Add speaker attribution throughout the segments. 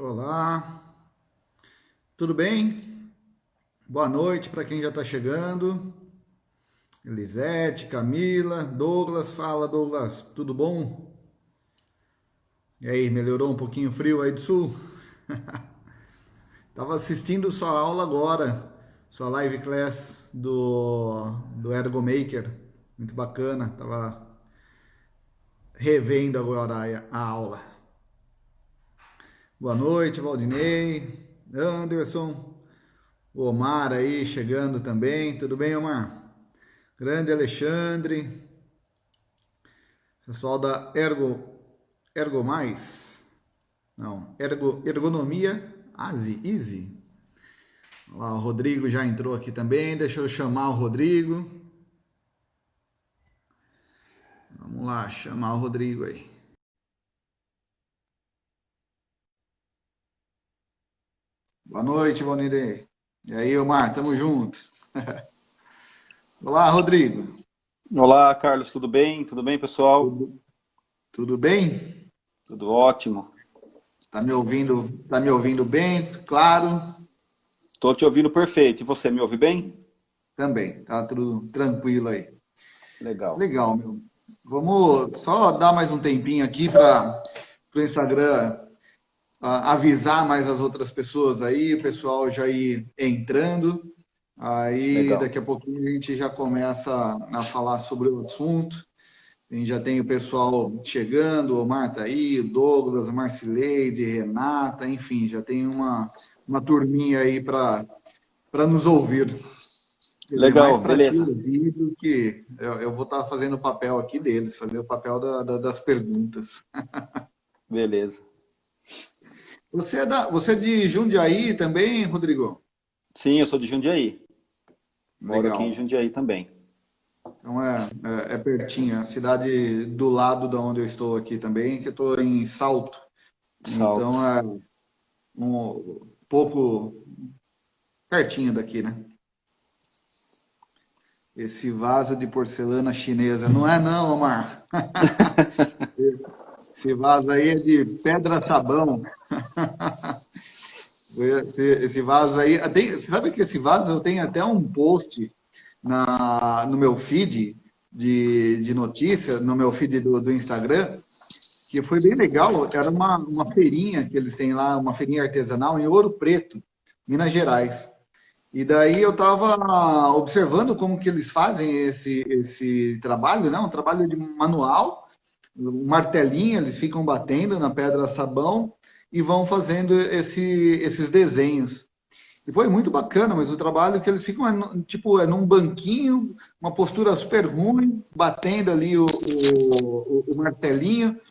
Speaker 1: Olá, tudo bem? Boa noite para quem já está chegando. Elisete, Camila, Douglas, fala Douglas, tudo bom? E aí, melhorou um pouquinho o frio aí do sul? Tava assistindo sua aula agora, sua live class do Ergo Maker, muito bacana. Tava revendo agora a aula. Boa noite, Valdinei, Anderson, o Omar aí chegando também. Tudo bem, Omar? Grande Alexandre, pessoal da Ergo Mais, não, Ergonomia Easy. Lá, o Rodrigo já entrou aqui também, deixa eu chamar o Rodrigo. Vamos lá, chamar o Rodrigo aí. Boa noite, Bonirê. E aí, Omar, tamo junto. Olá, Rodrigo.
Speaker 2: Olá, Carlos, tudo bem? Tudo bem, pessoal?
Speaker 1: Tudo, tudo bem?
Speaker 2: Tudo ótimo.
Speaker 1: Tá me ouvindo bem? Claro,
Speaker 2: Estou te ouvindo perfeito. E você me ouve bem?
Speaker 1: também, tá tudo tranquilo aí.
Speaker 2: Legal.
Speaker 1: Legal, meu. Vamos só dar mais um tempinho aqui para o Instagram avisar mais as outras pessoas aí, o pessoal já ir entrando. Aí
Speaker 2: Legal.
Speaker 1: daqui a pouquinho a gente já começa a falar sobre o assunto. A gente já tem o pessoal chegando, o Omar tá aí, o Douglas, a Marcileide, Renata, enfim, já tem uma turminha aí para nos ouvir. Quer dizer, mais
Speaker 2: Legal,
Speaker 1: para te
Speaker 2: beleza.
Speaker 1: ouvir do que eu vou estar fazendo o papel aqui deles, fazer o papel das perguntas.
Speaker 2: Beleza.
Speaker 1: Você é de Jundiaí também, Rodrigo?
Speaker 2: Sim, eu sou de Jundiaí. Moro aqui em
Speaker 1: Legal.
Speaker 2: Jundiaí também.
Speaker 1: Então é pertinho, é a cidade do lado da onde eu estou aqui também, que eu estou em Salto.
Speaker 2: Salto.
Speaker 1: Então é um pouco pertinho daqui, né? Esse vaso de porcelana chinesa, não é não, Omar? Esse vaso aí é de pedra-sabão. Esse vaso aí, sabe que esse vaso eu tenho até um post no meu feed de notícia, no meu feed do Instagram, que foi bem legal. Era uma feirinha que eles têm lá, uma feirinha artesanal em Ouro Preto, Minas Gerais. E daí eu estava observando como que eles fazem esse trabalho, né? Um trabalho de manual, um martelinho, eles ficam batendo na pedra sabão e vão fazendo esses desenhos. E foi muito bacana, mas o trabalho que eles ficam tipo, é num banquinho, uma postura super ruim, batendo ali o martelinho.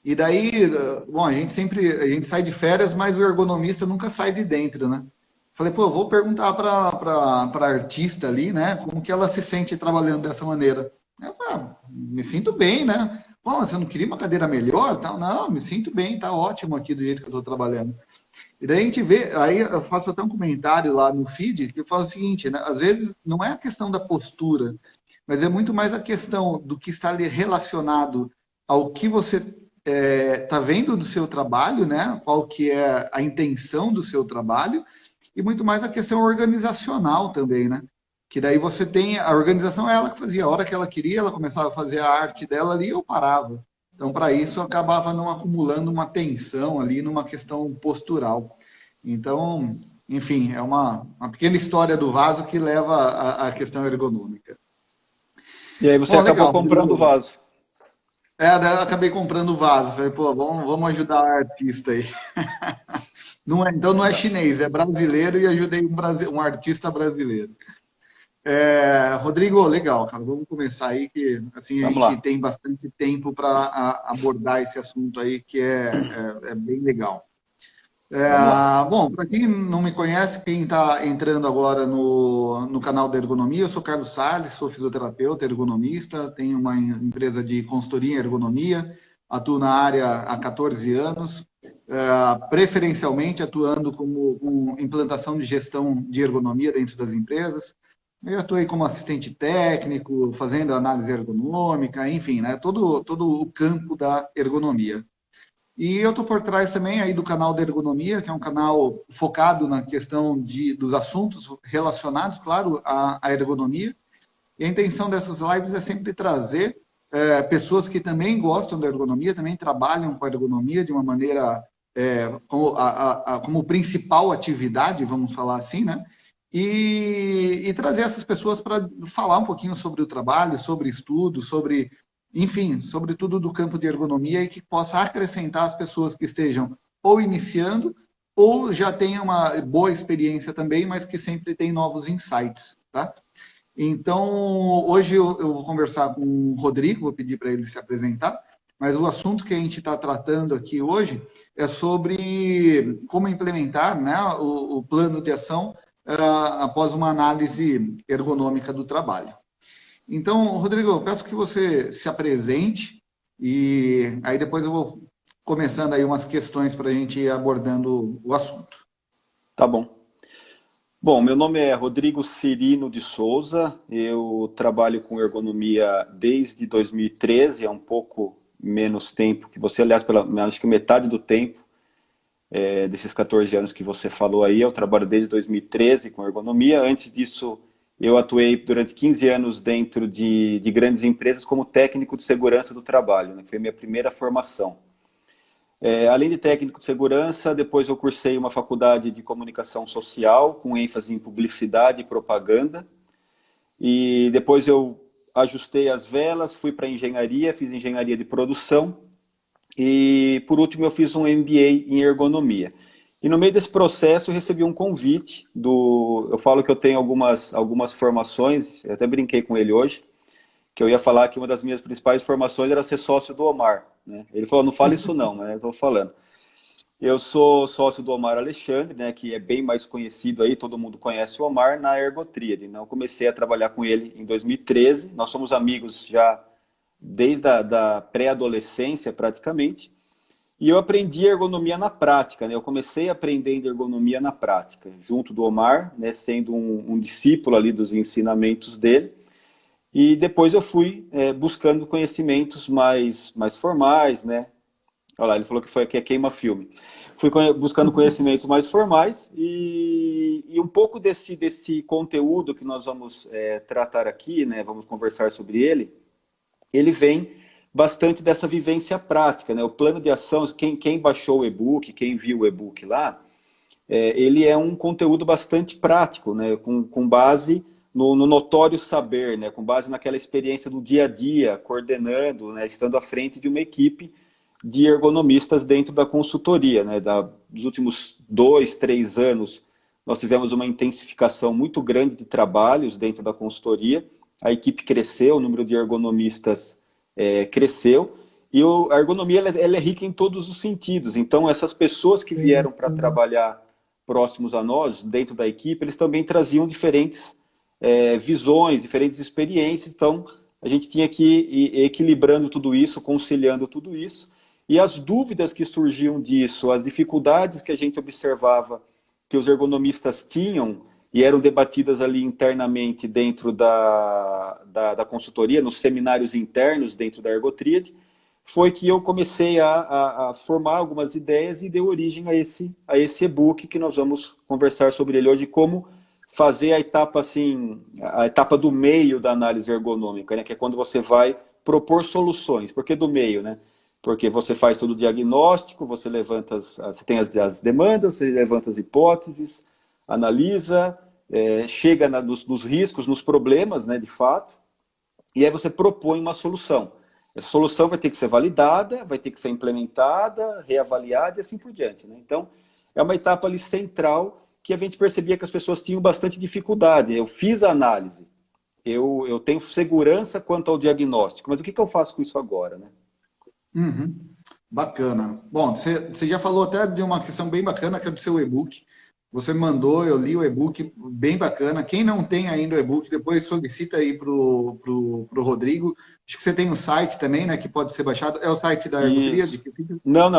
Speaker 1: E daí, bom, a gente sai de férias, mas o ergonomista nunca sai de dentro, né? Falei, pô, eu vou perguntar para artista ali, né, como que ela se sente trabalhando dessa maneira. Eu falei, me sinto bem, né? Pô, você não queria uma cadeira melhor? Tal? Não, me sinto bem, tá ótimo aqui do jeito que eu estou trabalhando. E daí a gente vê, aí eu faço até um comentário lá no feed que eu falo o seguinte, né? Às vezes não é a questão da postura, mas é muito mais a questão do que está ali relacionado ao que você está vendo do seu trabalho, né? Qual que é a intenção do seu trabalho, e muito mais a questão organizacional também, né? Que daí você tem, a organização é ela que fazia, a hora que ela queria, ela começava a fazer a arte dela ali, eu parava. Então, para isso, eu acabava não acumulando uma tensão ali numa questão postural. Então, enfim, é uma pequena história do vaso que leva à questão ergonômica.
Speaker 2: E aí você
Speaker 1: Bom,
Speaker 2: acabou
Speaker 1: legal,
Speaker 2: comprando o
Speaker 1: Rodrigo.
Speaker 2: vaso.
Speaker 1: Daí eu acabei comprando o vaso. Falei, pô, vamos ajudar a artista aí. Não é, então não é chinês, é brasileiro e ajudei um artista brasileiro. Rodrigo, legal, cara. Vamos começar aí que assim a
Speaker 2: Vamos
Speaker 1: gente
Speaker 2: lá.
Speaker 1: tem bastante tempo para abordar esse assunto aí que é bem legal.
Speaker 2: Vamos lá.
Speaker 1: Bom, para quem não me conhece, quem está entrando agora no canal da Ergonomia, eu sou Carlos Salles, sou fisioterapeuta, ergonomista, tenho uma empresa de consultoria em ergonomia, atuo na área há 14 anos, preferencialmente atuando com implantação de gestão de ergonomia dentro das empresas. Eu atuei como assistente técnico, fazendo análise ergonômica, enfim, né, todo o campo da ergonomia. E eu estou por trás também aí do canal da Ergonomia, que é um canal focado na questão dos assuntos relacionados, claro, à ergonomia. E a intenção dessas lives é sempre trazer pessoas que também gostam da ergonomia, também trabalham com a ergonomia de uma maneira como principal atividade, vamos falar assim, né? E trazer essas pessoas para falar um pouquinho sobre o trabalho, sobre estudo, sobre, enfim, sobre tudo do campo de ergonomia e que possa acrescentar as pessoas que estejam ou iniciando ou já tenham uma boa experiência também, mas que sempre tem novos insights, tá? Então, hoje eu vou conversar com o Rodrigo, vou pedir para ele se apresentar, mas o assunto que a gente está tratando aqui hoje é sobre como implementar, né, o plano de ação após uma análise ergonômica do trabalho. Então, Rodrigo, eu peço que você se apresente e aí depois eu vou começando aí umas questões para a gente ir abordando o assunto.
Speaker 2: Tá bom. Bom, meu nome é Rodrigo Cirino de Souza, eu trabalho com ergonomia desde 2013, é um pouco menos tempo que você, aliás, acho que metade do tempo desses 14 anos que você falou aí, eu trabalho desde 2013 com ergonomia. Antes disso, eu atuei durante 15 anos dentro de grandes empresas como técnico de segurança do trabalho, né? Foi a minha primeira formação. Além de técnico de segurança, depois eu cursei uma faculdade de comunicação social, com ênfase em publicidade e propaganda. E depois eu ajustei as velas, fui para engenharia, fiz engenharia de produção. E por último eu fiz um MBA em ergonomia. E no meio desse processo eu recebi um convite eu falo que eu tenho algumas formações, eu até brinquei com ele hoje, que eu ia falar que uma das minhas principais formações era ser sócio do Omar, né? Ele falou, não fala isso não, mas eu estou falando. Eu sou sócio do Omar Alexandre, né, que é bem mais conhecido aí, todo mundo conhece o Omar, na Ergotríade. Então, eu comecei a trabalhar com ele em 2013, nós somos amigos já desde a pré-adolescência, praticamente, e eu aprendi ergonomia na prática, né? Eu comecei aprendendo ergonomia na prática, junto do Omar, né, sendo um discípulo ali dos ensinamentos dele. E depois eu fui buscando conhecimentos mais formais, né? Olha lá, ele falou que é queima-filme. Fui buscando conhecimentos mais formais e um pouco desse conteúdo que nós vamos tratar aqui, né? Vamos conversar sobre ele vem bastante dessa vivência prática, né? O plano de ação, quem baixou o e-book, quem viu o e-book lá, ele é um conteúdo bastante prático, né? Com base no notório saber, né? Com base naquela experiência do dia a dia, coordenando, né? Estando à frente de uma equipe de ergonomistas dentro da consultoria, né? Dos últimos 2, 3 anos, nós tivemos uma intensificação muito grande de trabalhos dentro da consultoria, a equipe cresceu, o número de ergonomistas cresceu, e a ergonomia ela é rica em todos os sentidos. Então, essas pessoas que vieram para trabalhar próximos a nós, dentro da equipe, eles também traziam diferentes visões, diferentes experiências. Então, a gente tinha que ir equilibrando tudo isso, conciliando tudo isso. E as dúvidas que surgiam disso, as dificuldades que a gente observava que os ergonomistas tinham e eram debatidas ali internamente dentro da consultoria, nos seminários internos dentro da Ergotríade, foi que eu comecei a formar algumas ideias e deu origem a esse e-book que nós vamos conversar sobre ele hoje, como fazer a etapa do meio da análise ergonômica, né? Que é quando você vai propor soluções. Por que do meio, né? Porque você faz todo o diagnóstico, você você tem as demandas, você levanta as hipóteses, analisa, chega nos riscos, nos problemas, né, de fato, e aí você propõe uma solução. Essa solução vai ter que ser validada, vai ter que ser implementada, reavaliada e assim por diante, né? Então, é uma etapa ali central que a gente percebia que as pessoas tinham bastante dificuldade. Eu fiz a análise, eu tenho segurança quanto ao diagnóstico, mas o que eu faço com isso agora, né?
Speaker 1: Uhum. Bacana. Bom, você já falou até de uma questão bem bacana, que é do seu e-book. Você mandou, eu li o e-book, bem bacana. Quem não tem ainda o e-book, depois solicita aí pro Rodrigo. Acho que você tem um site também, né, que pode ser baixado. É o site da Ergotríade?
Speaker 2: Não.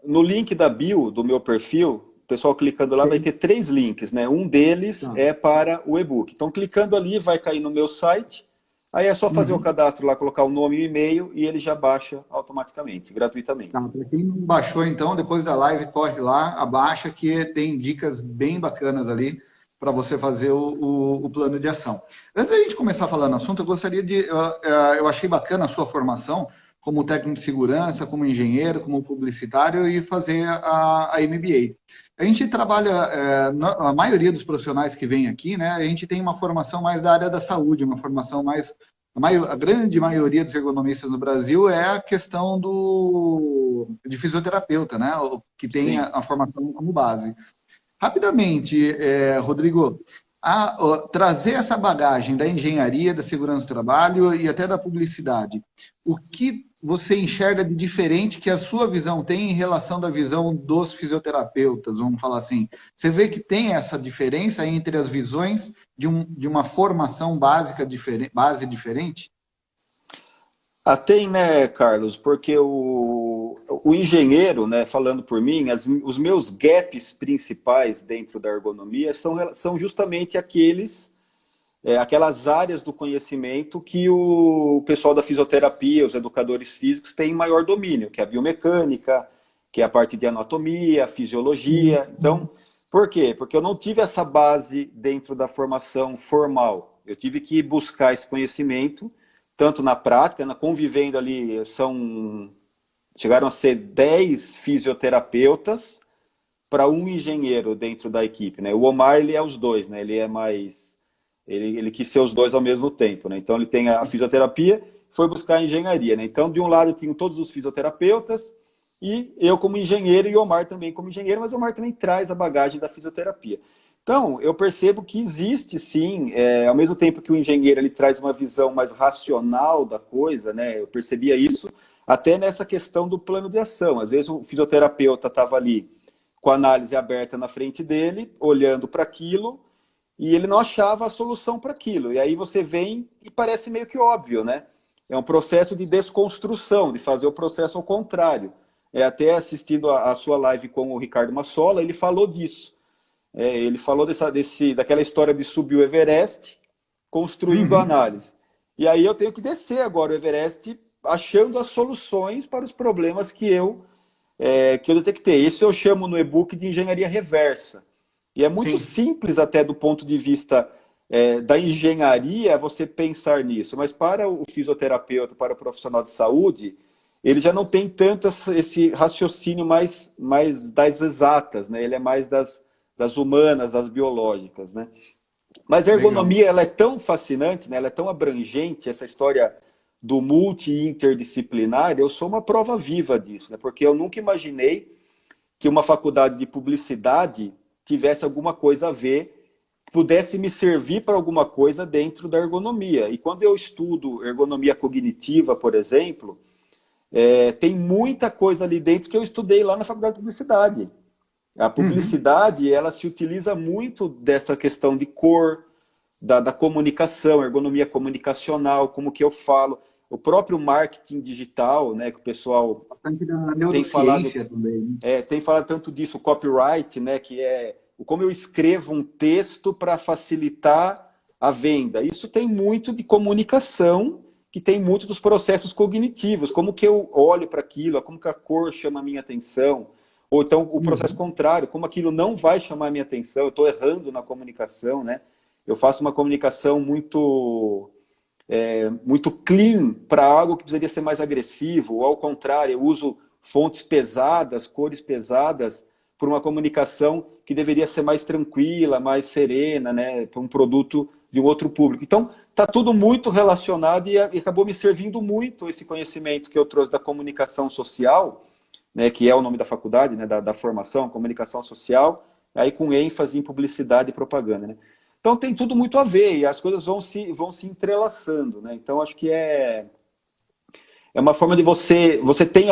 Speaker 2: No link da bio do meu perfil, o pessoal clicando lá vai ter 3 links, né? Um deles é para o e-book. Então, clicando ali, vai cair no meu site. Aí é só fazer o
Speaker 1: Uhum.
Speaker 2: cadastro lá, colocar o nome e o e-mail e ele já baixa automaticamente,
Speaker 1: Tá,
Speaker 2: gratuitamente.
Speaker 1: para quem não baixou, então, depois da live, corre lá, abaixa, que tem dicas bem bacanas ali para você fazer o plano de ação. Antes da gente começar a falar no assunto, eu gostaria de. Eu achei bacana a sua formação como técnico de segurança, como engenheiro, como publicitário e fazer a MBA. A gente trabalha, a maioria dos profissionais que vem aqui, né, a gente tem uma formação mais da área da saúde, uma formação mais a grande maioria dos ergonomistas no Brasil é a questão de fisioterapeuta, né? O que tem
Speaker 2: Sim.
Speaker 1: a formação como base. Rapidamente, Rodrigo, trazer essa bagagem da engenharia, da segurança do trabalho e até da publicidade, o que você enxerga de diferente que a sua visão tem em relação da visão dos fisioterapeutas, vamos falar assim? Você vê que tem essa diferença entre as visões de uma formação básica base diferente?
Speaker 2: Ah, tem, né, Carlos? Porque o engenheiro, né, falando por mim, os meus gaps principais dentro da ergonomia são justamente aquelas áreas do conhecimento que o pessoal da fisioterapia, os educadores físicos, têm maior domínio, que é a biomecânica, que é a parte de anatomia, fisiologia. Então, por quê? Porque eu não tive essa base dentro da formação formal. Eu tive que buscar esse conhecimento, tanto na prática, convivendo ali, chegaram a ser 10 fisioterapeutas para um engenheiro dentro da equipe, né? O Omar, ele é os dois, né? Ele é mais... Ele quis ser os dois ao mesmo tempo, né? Então, ele tem a fisioterapia, foi buscar a engenharia, né? Então, de um lado, tinham todos os fisioterapeutas e eu como engenheiro e o Omar também como engenheiro, mas o Omar também traz a bagagem da fisioterapia. Então, eu percebo que existe, sim, ao mesmo tempo que o engenheiro ele traz uma visão mais racional da coisa, né? Eu percebia isso até nessa questão do plano de ação. Às vezes o fisioterapeuta estava ali com a análise aberta na frente dele, olhando para aquilo, e ele não achava a solução para aquilo. E aí você vem e parece meio que óbvio, né? É um processo de desconstrução, de fazer o processo ao contrário. Até assistindo a sua live com o Ricardo Massola, ele falou disso. Ele falou daquela história de subir o Everest, construindo a
Speaker 1: Uhum.
Speaker 2: análise. E aí eu tenho que descer agora o Everest, achando as soluções para os problemas que eu detectei. Isso eu chamo no e-book de engenharia reversa. E é muito
Speaker 1: Sim.
Speaker 2: simples até do ponto de vista da engenharia você pensar nisso, mas para o fisioterapeuta, para o profissional de saúde, ele já não tem tanto esse raciocínio mais das exatas, né? Ele é mais das humanas, das biológicas, né? Mas a
Speaker 1: Legal.
Speaker 2: ergonomia ela é tão fascinante, né? Ela é tão abrangente, essa história do multi-interdisciplinar, eu sou uma prova viva disso, né? Porque eu nunca imaginei que uma faculdade de publicidade tivesse alguma coisa a ver, pudesse me servir para alguma coisa dentro da ergonomia. E quando eu estudo ergonomia cognitiva, por exemplo, tem muita coisa ali dentro que eu estudei lá na faculdade de publicidade. A
Speaker 1: Uhum.
Speaker 2: publicidade, ela se utiliza muito dessa questão de cor, da comunicação, ergonomia comunicacional, como que eu falo, o próprio marketing digital, né, que o pessoal
Speaker 1: Bastante da
Speaker 2: tem falado,
Speaker 1: neurociência também, né?
Speaker 2: tem falado tanto disso, o copyright, né, que é como eu escrevo um texto para facilitar a venda. Isso tem muito de comunicação, que tem muito dos processos cognitivos, como que eu olho para aquilo, como que a cor chama a minha atenção, ou então o processo
Speaker 1: Uhum.
Speaker 2: contrário, como aquilo não vai chamar a minha atenção, eu estou errando na comunicação, né? Eu faço uma comunicação muito clean para algo que precisaria ser mais agressivo, ou ao contrário, eu uso fontes pesadas, cores pesadas, por uma comunicação que deveria ser mais tranquila, mais serena, né, para um produto de um outro público. Então, está tudo muito relacionado e acabou me servindo muito esse conhecimento que eu trouxe da comunicação social, né, que é o nome da faculdade, né, da formação, comunicação social, aí com ênfase em publicidade e propaganda. Né? Então tem tudo muito a ver e as coisas vão se entrelaçando. Né? Então acho que é uma forma de você tem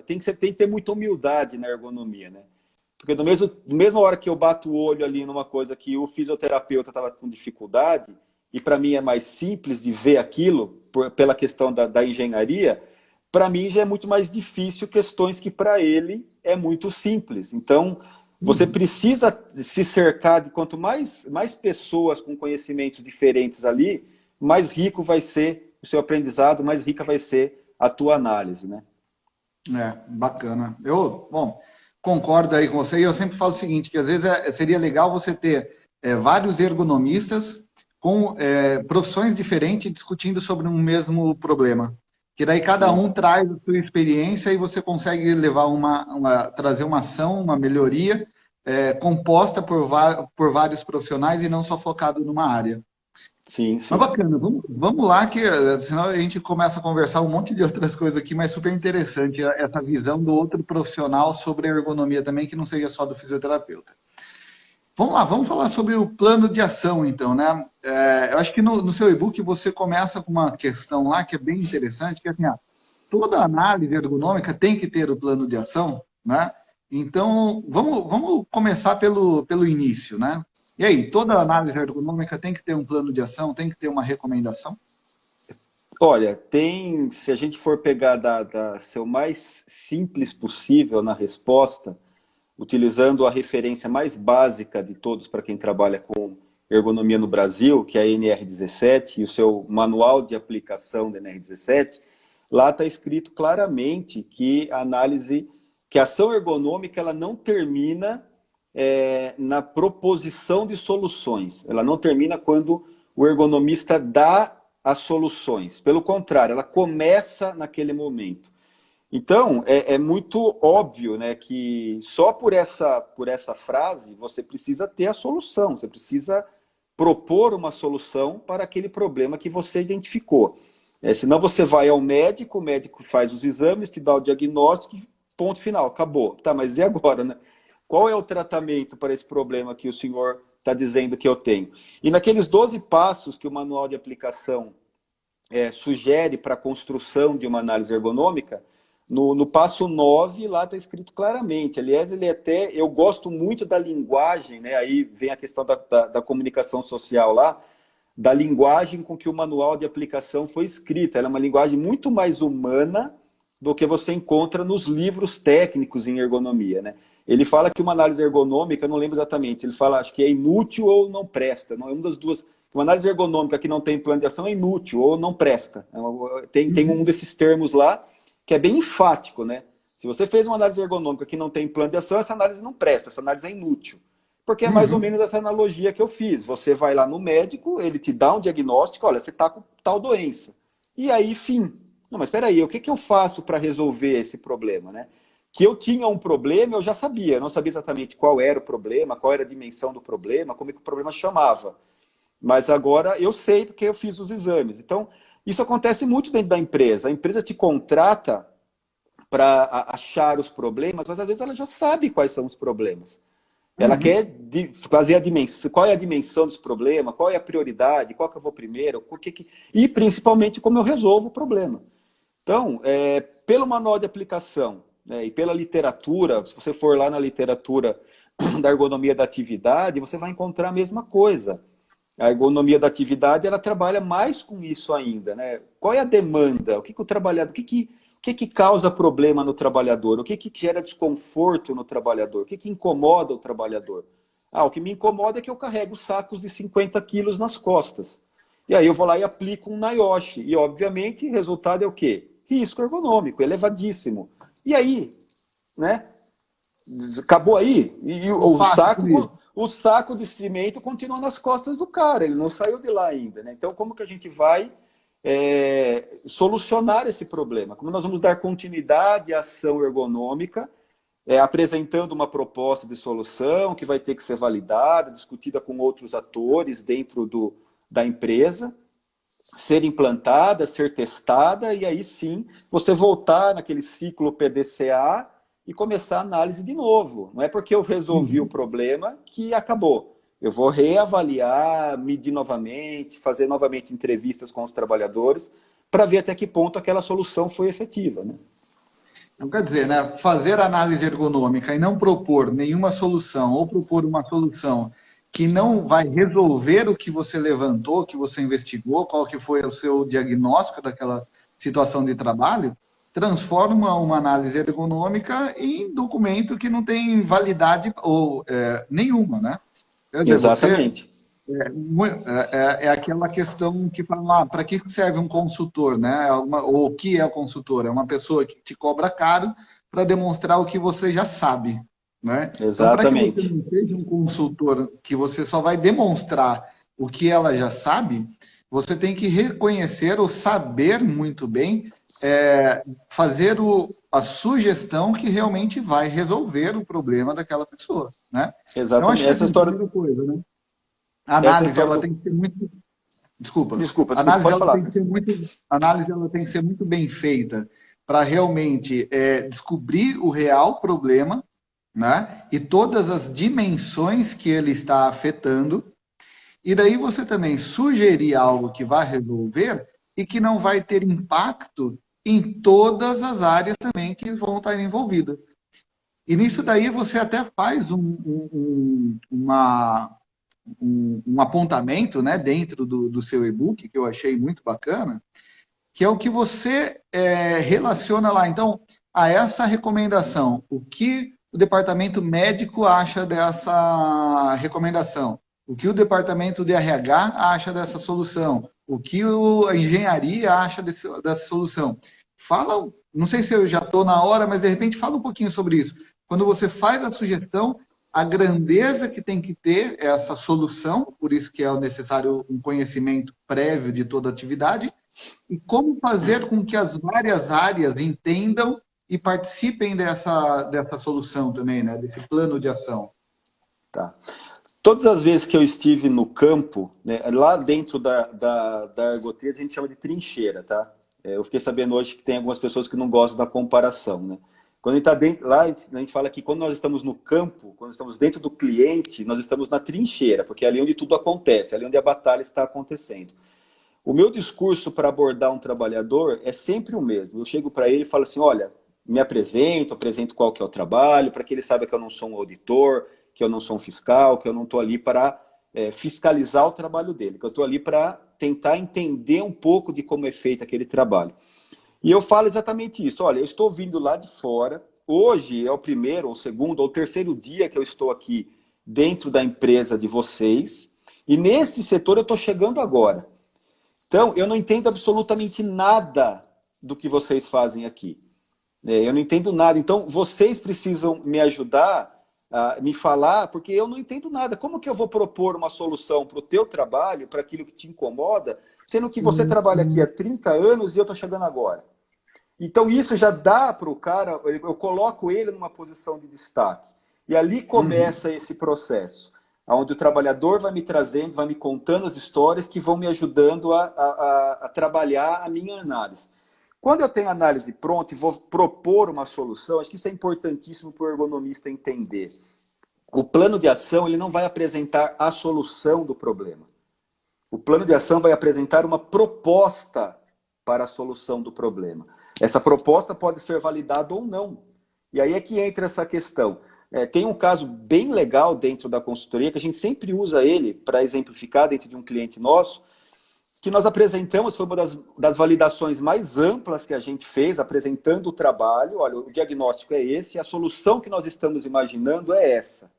Speaker 2: tem que ter muita humildade na ergonomia. Né? Porque do mesma hora que eu bato o olho ali numa coisa que o fisioterapeuta estava com dificuldade, e para mim é mais simples de ver aquilo, pela questão da engenharia, para mim já é muito mais difícil questões que para ele é muito simples. Então, você
Speaker 1: Uhum.
Speaker 2: precisa se cercar de quanto mais pessoas com conhecimentos diferentes ali, mais rico vai ser o seu aprendizado, mais rica vai ser a tua análise, né?
Speaker 1: Bacana. Bom, concordo aí com você, e eu sempre falo o seguinte, que às vezes seria legal você ter vários ergonomistas com profissões diferentes discutindo sobre um mesmo problema. Que daí cada
Speaker 2: Sim.
Speaker 1: um traz a sua experiência e você consegue levar trazer uma ação, uma melhoria composta por vários profissionais e não só focado numa área.
Speaker 2: Sim,
Speaker 1: Mas
Speaker 2: sim.
Speaker 1: bacana, vamos lá, que senão a gente começa a conversar um monte de outras coisas aqui, mas super interessante essa visão do outro profissional sobre a ergonomia também, que não seja só do fisioterapeuta. Vamos lá, vamos falar sobre o plano de ação, então, né? Eu acho que no seu e-book você começa com uma questão lá que é bem interessante, que é assim, toda análise ergonômica tem que ter o plano de ação, né? Então, vamos começar pelo início, né? E aí, toda análise ergonômica tem que ter um plano de ação, tem que ter uma recomendação?
Speaker 2: Olha, se a gente for pegar ser o mais simples possível na resposta, utilizando a referência mais básica de todos para quem trabalha com ergonomia no Brasil, que é a NR17, e o seu manual de aplicação da NR17, lá está escrito claramente que que a ação ergonômica ela não termina na proposição de soluções. Ela não termina quando o ergonomista dá as soluções. Pelo contrário, ela começa naquele momento. Então, é muito óbvio, né, que só por essa frase você precisa ter a solução, você precisa propor uma solução para aquele problema que você identificou. Senão você vai ao médico, o médico faz os exames, te dá o diagnóstico, ponto final, acabou. Tá, mas e agora, né? Qual é o tratamento para esse problema que o senhor está dizendo que eu tenho? E naqueles 12 passos que o manual de aplicação sugere para a construção de uma análise ergonômica, no passo 9, lá está escrito claramente. Aliás, eu gosto muito da linguagem, né? Aí vem a questão da comunicação social lá, da linguagem com que o manual de aplicação foi escrito. Ela é uma linguagem muito mais humana do que você encontra nos livros técnicos em ergonomia, né? Ele fala que uma análise ergonômica, eu não lembro exatamente, ele fala, acho que é inútil ou não presta, não é uma das duas. Uma análise ergonômica que não tem plano de ação é inútil ou não presta. Tem um desses termos lá que é bem enfático, né? Se você fez uma análise ergonômica que não tem plano de ação, essa análise não presta, essa análise é inútil. Porque é mais ou menos essa analogia que eu fiz. Você vai lá no médico, ele te dá um diagnóstico, olha, você está com tal doença. E aí, fim. Não, mas espera aí, o que eu faço para resolver esse problema, né? Que eu tinha um problema, eu já sabia. Eu não sabia exatamente qual era o problema, qual era a dimensão do problema, como é que o problema chamava. Mas agora eu sei porque eu fiz os exames. Então, isso acontece muito dentro da empresa. A empresa te contrata para achar os problemas, mas às vezes ela já sabe quais são os problemas. Ela quer fazer a dimensão, qual é a dimensão desse problema, qual é a prioridade, qual que eu vou primeiro, e principalmente como eu resolvo o problema. Então, pelo manual de aplicação, né, e pela literatura, se você for lá na literatura da ergonomia da atividade, você vai encontrar a mesma coisa. A ergonomia da atividade, ela trabalha mais com isso ainda, né? Qual é a demanda? O que o trabalhador, o que causa problema no trabalhador? O que gera desconforto no trabalhador? O que incomoda o trabalhador? O que me incomoda é que eu carrego sacos de 50 quilos nas costas. E aí eu vou lá e aplico um NIOSH. E, obviamente, o resultado é o quê? Risco ergonômico, elevadíssimo. E aí, né? Acabou aí? E o saco de cimento continua nas costas do cara, ele não saiu de lá ainda, né? Então, como que a gente vai solucionar esse problema? Como nós vamos dar continuidade à ação ergonômica, apresentando uma proposta de solução que vai ter que ser validada, discutida com outros atores dentro da empresa, ser implantada, ser testada, e aí sim você voltar naquele ciclo PDCA e começar a análise de novo. Não é porque eu resolvi o problema que acabou. Eu vou reavaliar, medir novamente, fazer novamente entrevistas com os trabalhadores para ver até que ponto aquela solução foi efetiva, né?
Speaker 1: Então, quer dizer, né, fazer análise ergonômica e não propor nenhuma solução, ou propor uma solução que não vai resolver o que você levantou, que você investigou, qual que foi o seu diagnóstico daquela situação de trabalho, transforma uma análise ergonômica em documento que não tem validade nenhuma, né? Quer dizer,
Speaker 2: Exatamente.
Speaker 1: É aquela questão que fala, para que serve um consultor, né? Ou o que é o consultor? É uma pessoa que te cobra caro para demonstrar o que você já sabe, né? Então, para que você
Speaker 2: Exatamente.
Speaker 1: não seja um consultor que você só vai demonstrar o que ela já sabe, você tem que reconhecer ou saber muito bem, fazer a sugestão que realmente vai resolver o problema daquela pessoa, né? Então, acho
Speaker 2: Exatamente.
Speaker 1: que essa é a primeira coisa, né? A
Speaker 2: Essa
Speaker 1: análise
Speaker 2: história
Speaker 1: ela
Speaker 2: do.
Speaker 1: tem que ser muito, desculpa, a
Speaker 2: Desculpa,
Speaker 1: análise
Speaker 2: pode
Speaker 1: ela
Speaker 2: falar,
Speaker 1: tem que
Speaker 2: cara.
Speaker 1: ser muito, a análise ela tem que ser muito bem feita para realmente descobrir o real problema, né? E todas as dimensões que ele está afetando. E daí você também sugerir algo que vai resolver e que não vai ter impacto em todas as áreas também que vão estar envolvidas. E nisso daí você até faz um apontamento, né, dentro do seu e-book, que eu achei muito bacana, que é o que você relaciona lá. Então, a essa recomendação, o que o departamento médico acha dessa recomendação? O que o departamento de RH acha dessa solução? O que a engenharia acha dessa solução? Fala, não sei se eu já estou na hora, mas de repente fala um pouquinho sobre isso. Quando você faz a sugestão, a grandeza que tem que ter essa solução, por isso que é necessário um conhecimento prévio de toda a atividade, e como fazer com que as várias áreas entendam e participem dessa solução também, né? Desse plano de ação.
Speaker 2: Tá. Todas as vezes que eu estive no campo, né, lá dentro da ergoterapia, a gente chama de trincheira, tá? Eu fiquei sabendo hoje que tem algumas pessoas que não gostam da comparação, né? Quando a gente está dentro, lá a gente fala que quando nós estamos no campo, quando estamos dentro do cliente, nós estamos na trincheira, porque é ali onde tudo acontece, é ali onde a batalha está acontecendo. O meu discurso para abordar um trabalhador é sempre o mesmo. Eu chego para ele e falo assim, olha, me apresento qual que é o trabalho, para que ele saiba que eu não sou um auditor, que eu não sou um fiscal, que eu não estou ali para fiscalizar o trabalho dele, que eu estou ali para tentar entender um pouco de como é feito aquele trabalho. E eu falo exatamente isso, olha, eu estou vindo lá de fora, hoje é o primeiro, ou segundo, ou terceiro dia que eu estou aqui dentro da empresa de vocês, e nesse setor eu estou chegando agora. Então, eu não entendo absolutamente nada do que vocês fazem aqui. Eu não entendo nada. Então, vocês precisam me ajudar a me falar, porque eu não entendo nada. Como que eu vou propor uma solução para o teu trabalho, para aquilo que te incomoda, sendo que você trabalha aqui há 30 anos e eu estou chegando agora? Então, isso já dá para o cara, eu coloco ele numa posição de destaque. E ali
Speaker 1: Uhum.
Speaker 2: começa esse processo, onde o trabalhador vai me trazendo, vai me contando as histórias que vão me ajudando a trabalhar a minha análise. Quando eu tenho a análise pronta e vou propor uma solução, acho que isso é importantíssimo para o ergonomista entender. O plano de ação ele não vai apresentar a solução do problema. O plano de ação vai apresentar uma proposta para a solução do problema. Essa proposta pode ser validada ou não. E aí é que entra essa questão. Tem um caso bem legal dentro da consultoria, que a gente sempre usa ele para exemplificar dentro de um cliente nosso, que nós apresentamos, foi uma das validações mais amplas que a gente fez, apresentando o trabalho. Olha, o diagnóstico é esse, a solução que nós estamos imaginando é essa.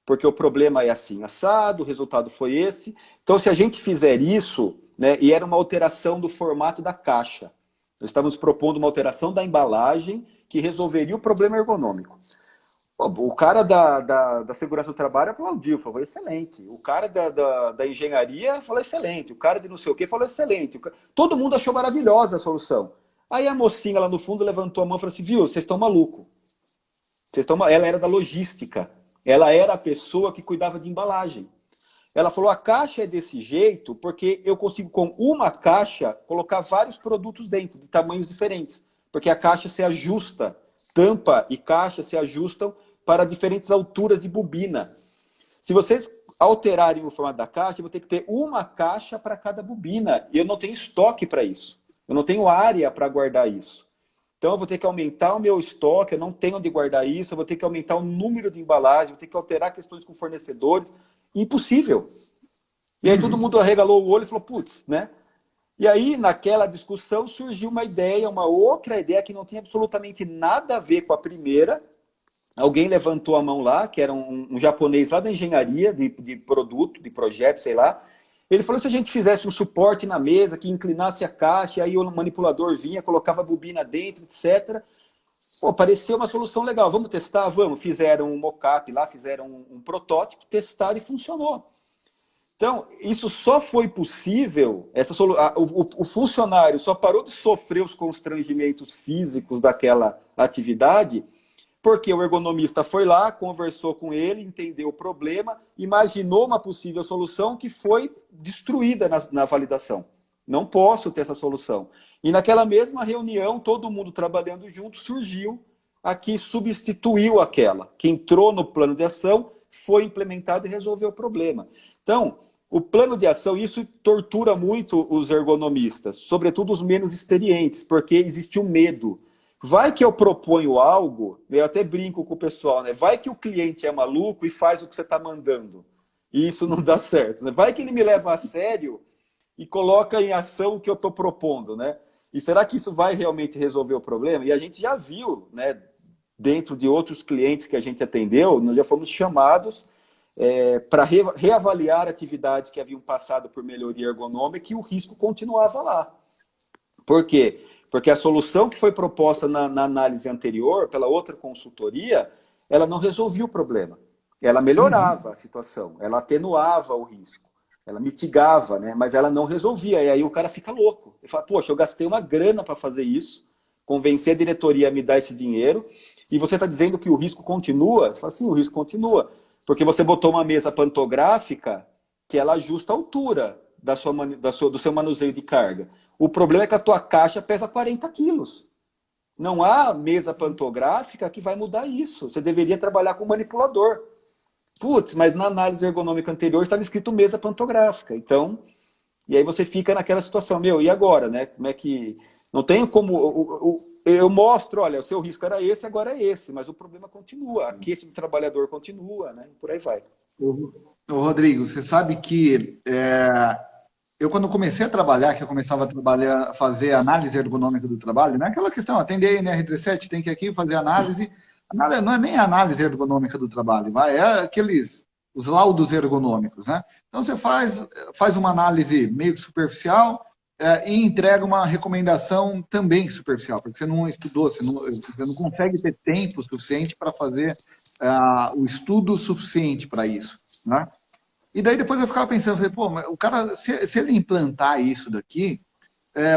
Speaker 2: Porque o problema é assim, assado, o resultado foi esse. Então, se a gente fizer isso, né, e era uma alteração do formato da caixa. Nós estávamos propondo uma alteração da embalagem que resolveria o problema ergonômico. O cara da segurança do trabalho aplaudiu, falou excelente. O cara da engenharia falou excelente. O cara de não sei o que falou excelente. Todo mundo achou maravilhosa a solução. Aí a mocinha lá no fundo levantou a mão e falou assim, viu, vocês estão malucos. Ela era da logística. Ela era a pessoa que cuidava de embalagem. Ela falou, a caixa é desse jeito porque eu consigo, com uma caixa, colocar vários produtos dentro, de tamanhos diferentes. Porque a caixa se ajusta, tampa e caixa se ajustam para diferentes alturas de bobina. Se vocês alterarem o formato da caixa, eu vou ter que ter uma caixa para cada bobina. E eu não tenho estoque para isso. Eu não tenho área para guardar isso. Então, eu vou ter que aumentar o meu estoque, eu não tenho onde guardar isso, eu vou ter que aumentar o número de embalagens, vou ter que alterar questões com fornecedores. Impossível. E aí todo mundo arregalou o olho e falou, putz, né? E aí, naquela discussão, surgiu uma ideia, uma outra ideia que não tinha absolutamente nada a ver com a primeira, Alguém levantou a mão lá, que era um japonês lá da engenharia, de produto, de projeto, sei lá. Ele falou, se a gente fizesse um suporte na mesa, que inclinasse a caixa, e aí o manipulador vinha, colocava a bobina dentro, etc. Pô, pareceu uma solução legal. Vamos testar? Vamos. Fizeram um mock-up lá, fizeram um protótipo, testaram e funcionou. Então, isso só foi possível, o funcionário só parou de sofrer os constrangimentos físicos daquela atividade porque o ergonomista foi lá, conversou com ele, entendeu o problema, imaginou uma possível solução que foi destruída na validação. Não posso ter essa solução. E naquela mesma reunião, todo mundo trabalhando junto, surgiu a que substituiu aquela, que entrou no plano de ação, foi implementado e resolveu o problema. Então, o plano de ação, isso tortura muito os ergonomistas, sobretudo os menos experientes, porque existe um medo. Vai que eu proponho algo, eu até brinco com o pessoal, né? Vai que o cliente é maluco e faz o que você está mandando. E isso não dá certo. Né? Vai que ele me leva a sério e coloca em ação o que eu estou propondo, né? E será que isso vai realmente resolver o problema? E a gente já viu, né? Dentro de outros clientes que a gente atendeu, nós já fomos chamados para reavaliar atividades que haviam passado por melhoria ergonômica e o risco continuava lá. Por quê? Porque a solução que foi proposta na análise anterior, pela outra consultoria, ela não resolvia o problema. Ela melhorava a situação, ela atenuava o risco, ela mitigava, né? Mas ela não resolvia. E aí o cara fica louco. Ele fala, poxa, eu gastei uma grana para fazer isso, convencer a diretoria a me dar esse dinheiro, e você está dizendo que o risco continua? Você fala, sim, o risco continua. Porque você botou uma mesa pantográfica que ela ajusta a altura do seu manuseio de carga. O problema é que a tua caixa pesa 40 quilos. Não há mesa pantográfica que vai mudar isso. Você deveria trabalhar com manipulador. Putz, mas na análise ergonômica anterior estava escrito mesa pantográfica. Então, e aí você fica naquela situação, meu, e agora, né? Como é que... Não tenho como... Eu mostro, olha, o seu risco era esse, agora é esse, mas o problema continua. A queixa do trabalhador continua, né? Por aí vai.
Speaker 1: Ô, Rodrigo, você sabe que eu, quando comecei a trabalhar, que eu começava a trabalhar, a fazer análise ergonômica do trabalho, não é aquela questão, atender a NR17, tem que ir aqui fazer análise, não é nem a análise ergonômica do trabalho, é os laudos ergonômicos, né? Então você faz uma análise meio que superficial e entrega uma recomendação também superficial, porque você não estudou, você não consegue ter tempo suficiente para fazer o estudo suficiente para isso, né? E daí depois eu ficava pensando, falei, pô, mas o cara, se ele implantar isso daqui,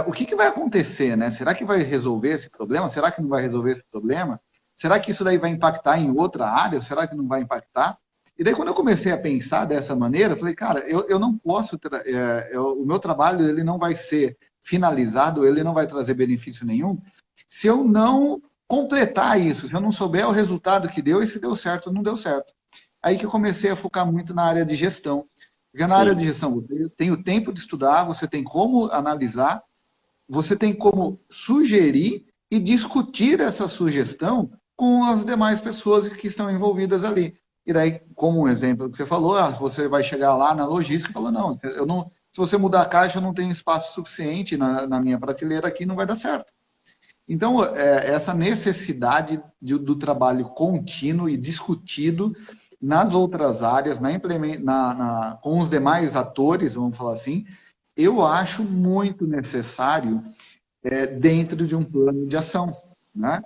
Speaker 1: o que vai acontecer, né? Será que vai resolver esse problema? Será que não vai resolver esse problema? Será que isso daí vai impactar em outra área? Será que não vai impactar? E daí quando eu comecei a pensar dessa maneira, eu falei, cara, eu não posso, o meu trabalho ele não vai ser finalizado, ele não vai trazer benefício nenhum, se eu não completar isso, se eu não souber o resultado que deu e se deu certo ou não deu certo. Aí que eu comecei a focar muito na área de gestão. Porque na área de gestão você tem o tempo de estudar, você tem como analisar, você tem como sugerir e discutir essa sugestão com as demais pessoas que estão envolvidas ali. E daí, como um exemplo que você falou, você vai chegar lá na logística e falou, não, se você mudar a caixa, eu não tenho espaço suficiente na minha prateleira aqui, não vai dar certo. Então, essa necessidade do trabalho contínuo e discutido nas outras áreas, com os demais atores, vamos falar assim, eu acho muito necessário dentro de um plano de ação, né?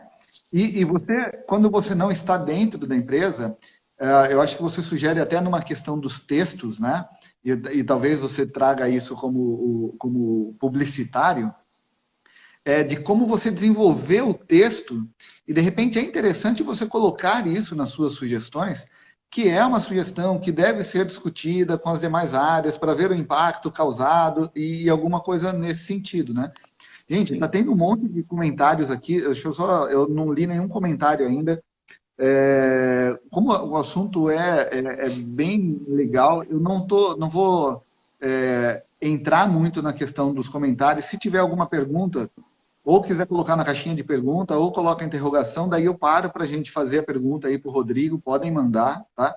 Speaker 1: E você, quando você não está dentro da empresa, eu acho que você sugere até numa questão dos textos, né? E talvez você traga isso como publicitário, de como você desenvolver o texto, e de repente é interessante você colocar isso nas suas sugestões, que é uma sugestão que deve ser discutida com as demais áreas para ver o impacto causado e alguma coisa nesse sentido, né? Gente, está tendo um monte de comentários aqui, eu não li nenhum comentário ainda. Como o assunto é bem legal, eu não vou entrar muito na questão dos comentários. Se tiver alguma pergunta, ou quiser colocar na caixinha de pergunta, ou coloca a interrogação, daí eu paro para a gente fazer a pergunta aí para o Rodrigo, podem mandar, tá?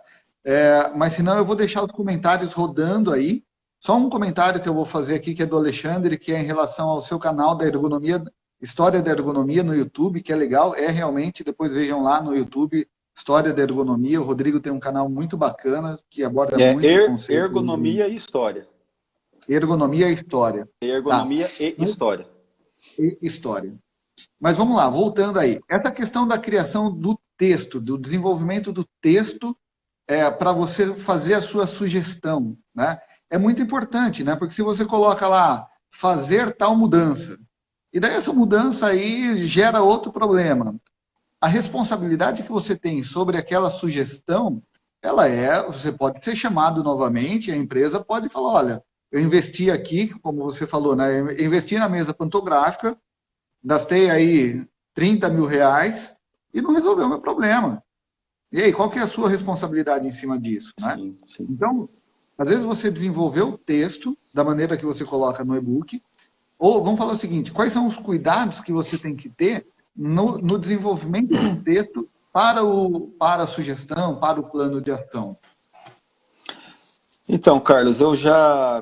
Speaker 1: Mas senão eu vou deixar os comentários rodando aí. Só um comentário que eu vou fazer aqui, que é do Alexandre, que é em relação ao seu canal da ergonomia, História da Ergonomia no YouTube, que é legal, realmente, depois vejam lá no YouTube, História da Ergonomia. O Rodrigo tem um canal muito bacana que aborda muito o conceito
Speaker 2: Ergonomia e História.
Speaker 1: Ergonomia e História. Tá.
Speaker 2: Ergonomia e História.
Speaker 1: E História. Mas vamos lá, voltando aí. Essa questão da criação do texto, do desenvolvimento do texto, para você fazer a sua sugestão, né? É muito importante, né? Porque se você coloca lá, fazer tal mudança, e daí essa mudança aí gera outro problema. A responsabilidade que você tem sobre aquela sugestão, você pode ser chamado novamente, a empresa pode falar, olha, eu investi aqui, como você falou, né? Eu investi na mesa pantográfica, gastei aí 30 mil reais e não resolveu o meu problema. E aí, qual que é a sua responsabilidade em cima disso, né?
Speaker 2: Sim, sim.
Speaker 1: Então, às vezes você desenvolveu o texto da maneira que você coloca no e-book, ou vamos falar o seguinte, quais são os cuidados que você tem que ter no desenvolvimento de um texto para a sugestão, para o plano de ação?
Speaker 2: Então, Carlos,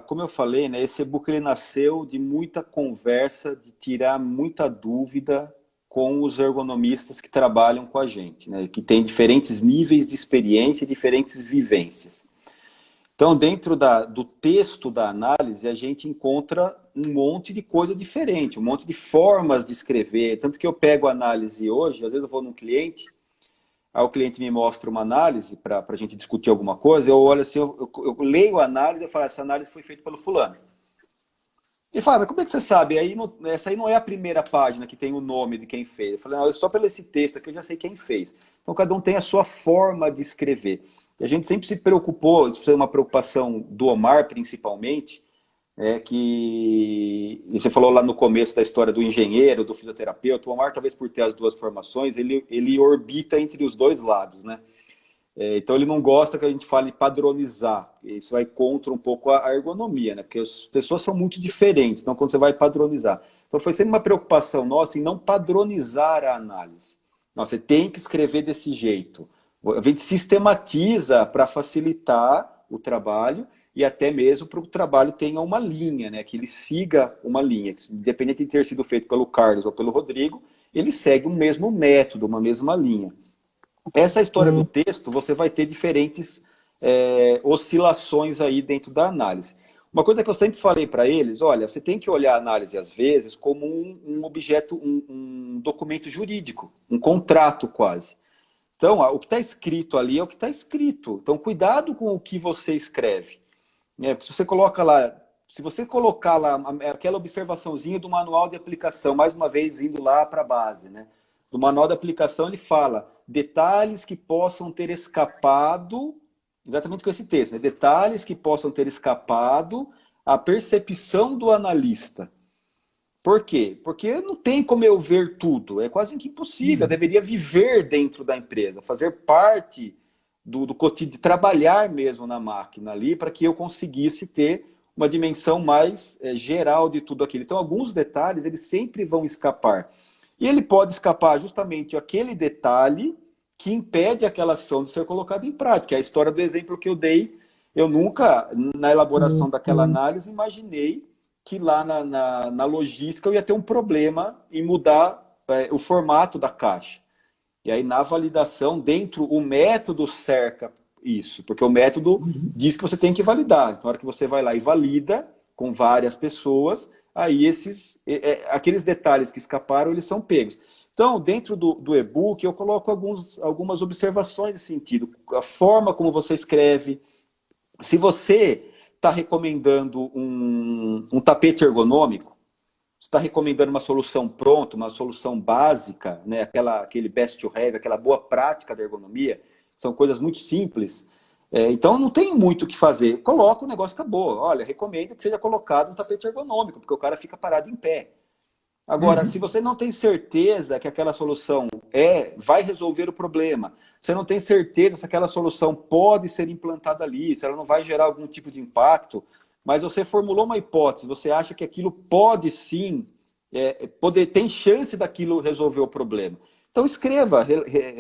Speaker 2: como eu falei, né, esse e-book ele nasceu de muita conversa, de tirar muita dúvida com os ergonomistas que trabalham com a gente, né, que têm diferentes níveis de experiência e diferentes vivências. Então, dentro do texto da análise, a gente encontra um monte de coisa diferente, um monte de formas de escrever. Tanto que eu pego a análise hoje, às vezes eu vou num cliente, aí o cliente me mostra uma análise para a gente discutir alguma coisa, eu olho assim, eu leio a análise e falo, essa análise foi feita pelo fulano. Ele fala, mas como é que você sabe? Essa aí não é a primeira página que tem o nome de quem fez. Eu falei, não, só pelo esse texto aqui eu já sei quem fez. Então, cada um tem a sua forma de escrever. E a gente sempre se preocupou, isso foi uma preocupação do Omar, principalmente, que você falou lá no começo da história do engenheiro, do fisioterapeuta. O Omar, talvez por ter as duas formações, ele orbita entre os dois lados, né? Então ele não gosta que a gente fale padronizar. Isso vai contra um pouco a ergonomia, né? Porque as pessoas são muito diferentes, então quando você vai padronizar. Então foi sempre uma preocupação nossa em não padronizar a análise. Não, você tem que escrever desse jeito. A gente sistematiza para facilitar o trabalho e até mesmo para que o trabalho tenha uma linha, né? Que ele siga uma linha. Independente de ter sido feito pelo Carlos ou pelo Rodrigo, ele segue o mesmo método, uma mesma linha. Essa história do texto, você vai ter diferentes oscilações aí dentro da análise. Uma coisa que eu sempre falei para eles, olha, você tem que olhar a análise às vezes como um objeto, um documento jurídico, um contrato quase. Então, o que está escrito ali é o que está escrito. Então, cuidado com o que você escreve. Porque se você coloca lá, se você colocar lá aquela observaçãozinha do manual de aplicação, mais uma vez indo lá para a base, né? Do manual de aplicação ele fala detalhes que possam ter escapado, exatamente com esse texto, né? Detalhes que possam ter escapado à percepção do analista. Por quê? Porque não tem como eu ver tudo, é quase que impossível. Eu deveria viver dentro da empresa, fazer parte do cotidiano, trabalhar mesmo na máquina ali, para que eu conseguisse ter uma dimensão mais geral de tudo aquilo. Então, alguns detalhes, eles sempre vão escapar. E ele pode escapar justamente aquele detalhe que impede aquela ação de ser colocada em prática. É a história do exemplo que eu dei. Eu nunca, na elaboração daquela análise, imaginei que lá na logística eu ia ter um problema em mudar o formato da caixa. E aí, na validação, dentro, o método cerca isso, porque o método diz que você tem que validar. Então, na hora que você vai lá e valida com várias pessoas, aí aqueles detalhes que escaparam, eles são pegos. Então, dentro do e-book, eu coloco algumas observações nesse sentido. A forma como você escreve. Se você está recomendando um tapete ergonômico, está recomendando uma solução pronta, uma solução básica, né? Aquele best to have, aquela boa prática da ergonomia, são coisas muito simples. Então não tem muito o que fazer. Coloca o negócio, acabou. Olha, recomendo que seja colocado um tapete ergonômico, porque o cara fica parado em pé. Agora, se você não tem certeza que aquela solução vai resolver o problema, você não tem certeza se aquela solução pode ser implantada ali, se ela não vai gerar algum tipo de impacto, mas você formulou uma hipótese, você acha que aquilo pode sim, tem chance daquilo resolver o problema. Então escreva,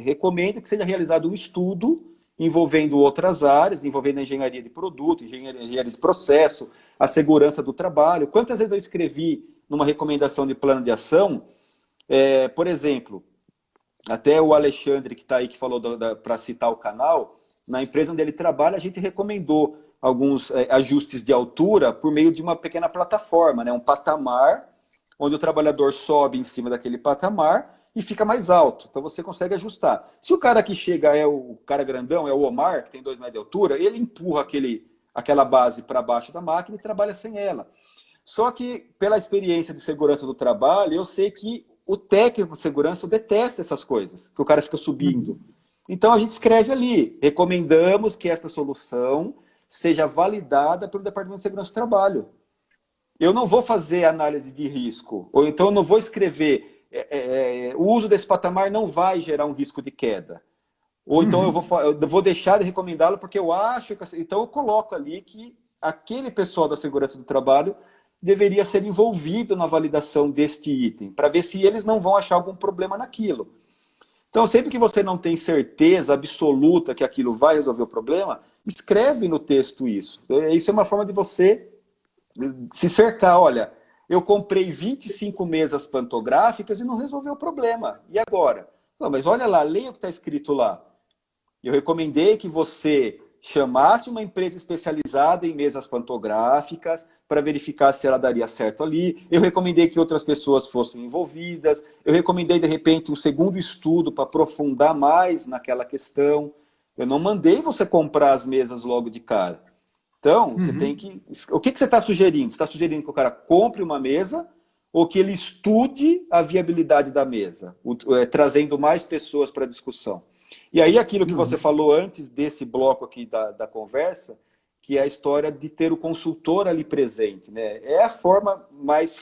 Speaker 2: recomendo que seja realizado um estudo envolvendo outras áreas, envolvendo a engenharia de produto, engenharia de processo, a segurança do trabalho. Quantas vezes eu escrevi numa recomendação de plano de ação, por exemplo, Até o Alexandre, que está aí, que falou para citar o canal, na empresa onde ele trabalha, a gente recomendou alguns ajustes de altura por meio de uma pequena plataforma, né? Um patamar, onde o trabalhador sobe em cima daquele patamar e fica mais alto. Então você consegue ajustar. Se o cara que chega é o cara grandão, é o Omar, que tem 2 metros de altura, ele empurra aquela base para baixo da máquina e trabalha sem ela. Só que, pela experiência de segurança do trabalho, eu sei que o técnico de segurança detesta essas coisas, que o cara fica subindo. Então a gente escreve ali, recomendamos que esta solução seja validada pelo Departamento de Segurança do Trabalho. Eu não vou fazer análise de risco, ou então eu não vou escrever o uso desse patamar não vai gerar um risco de queda. Ou então eu vou deixar de recomendá-lo porque eu acho que... Então eu coloco ali que aquele pessoal da segurança do trabalho deveria ser envolvido na validação deste item, para ver se eles não vão achar algum problema naquilo. Então, sempre que você não tem certeza absoluta que aquilo vai resolver o problema, escreve no texto isso. Isso é uma forma de você se cercar. Olha, eu comprei 25 mesas pantográficas e não resolveu o problema. E agora? Não, mas olha lá, leia o que está escrito lá. Eu recomendei que você chamasse uma empresa especializada em mesas pantográficas para verificar se ela daria certo ali. Eu recomendei que outras pessoas fossem envolvidas. Eu recomendei, de repente, um segundo estudo para aprofundar mais naquela questão. Eu não mandei você comprar as mesas logo de cara. Então, você tem que... O que você está sugerindo? Você está sugerindo que o cara compre uma mesa ou que ele estude a viabilidade da mesa, trazendo mais pessoas para a discussão? E aí, aquilo que você falou antes desse bloco aqui da conversa, que é a história de ter o consultor ali presente, né? É a forma mais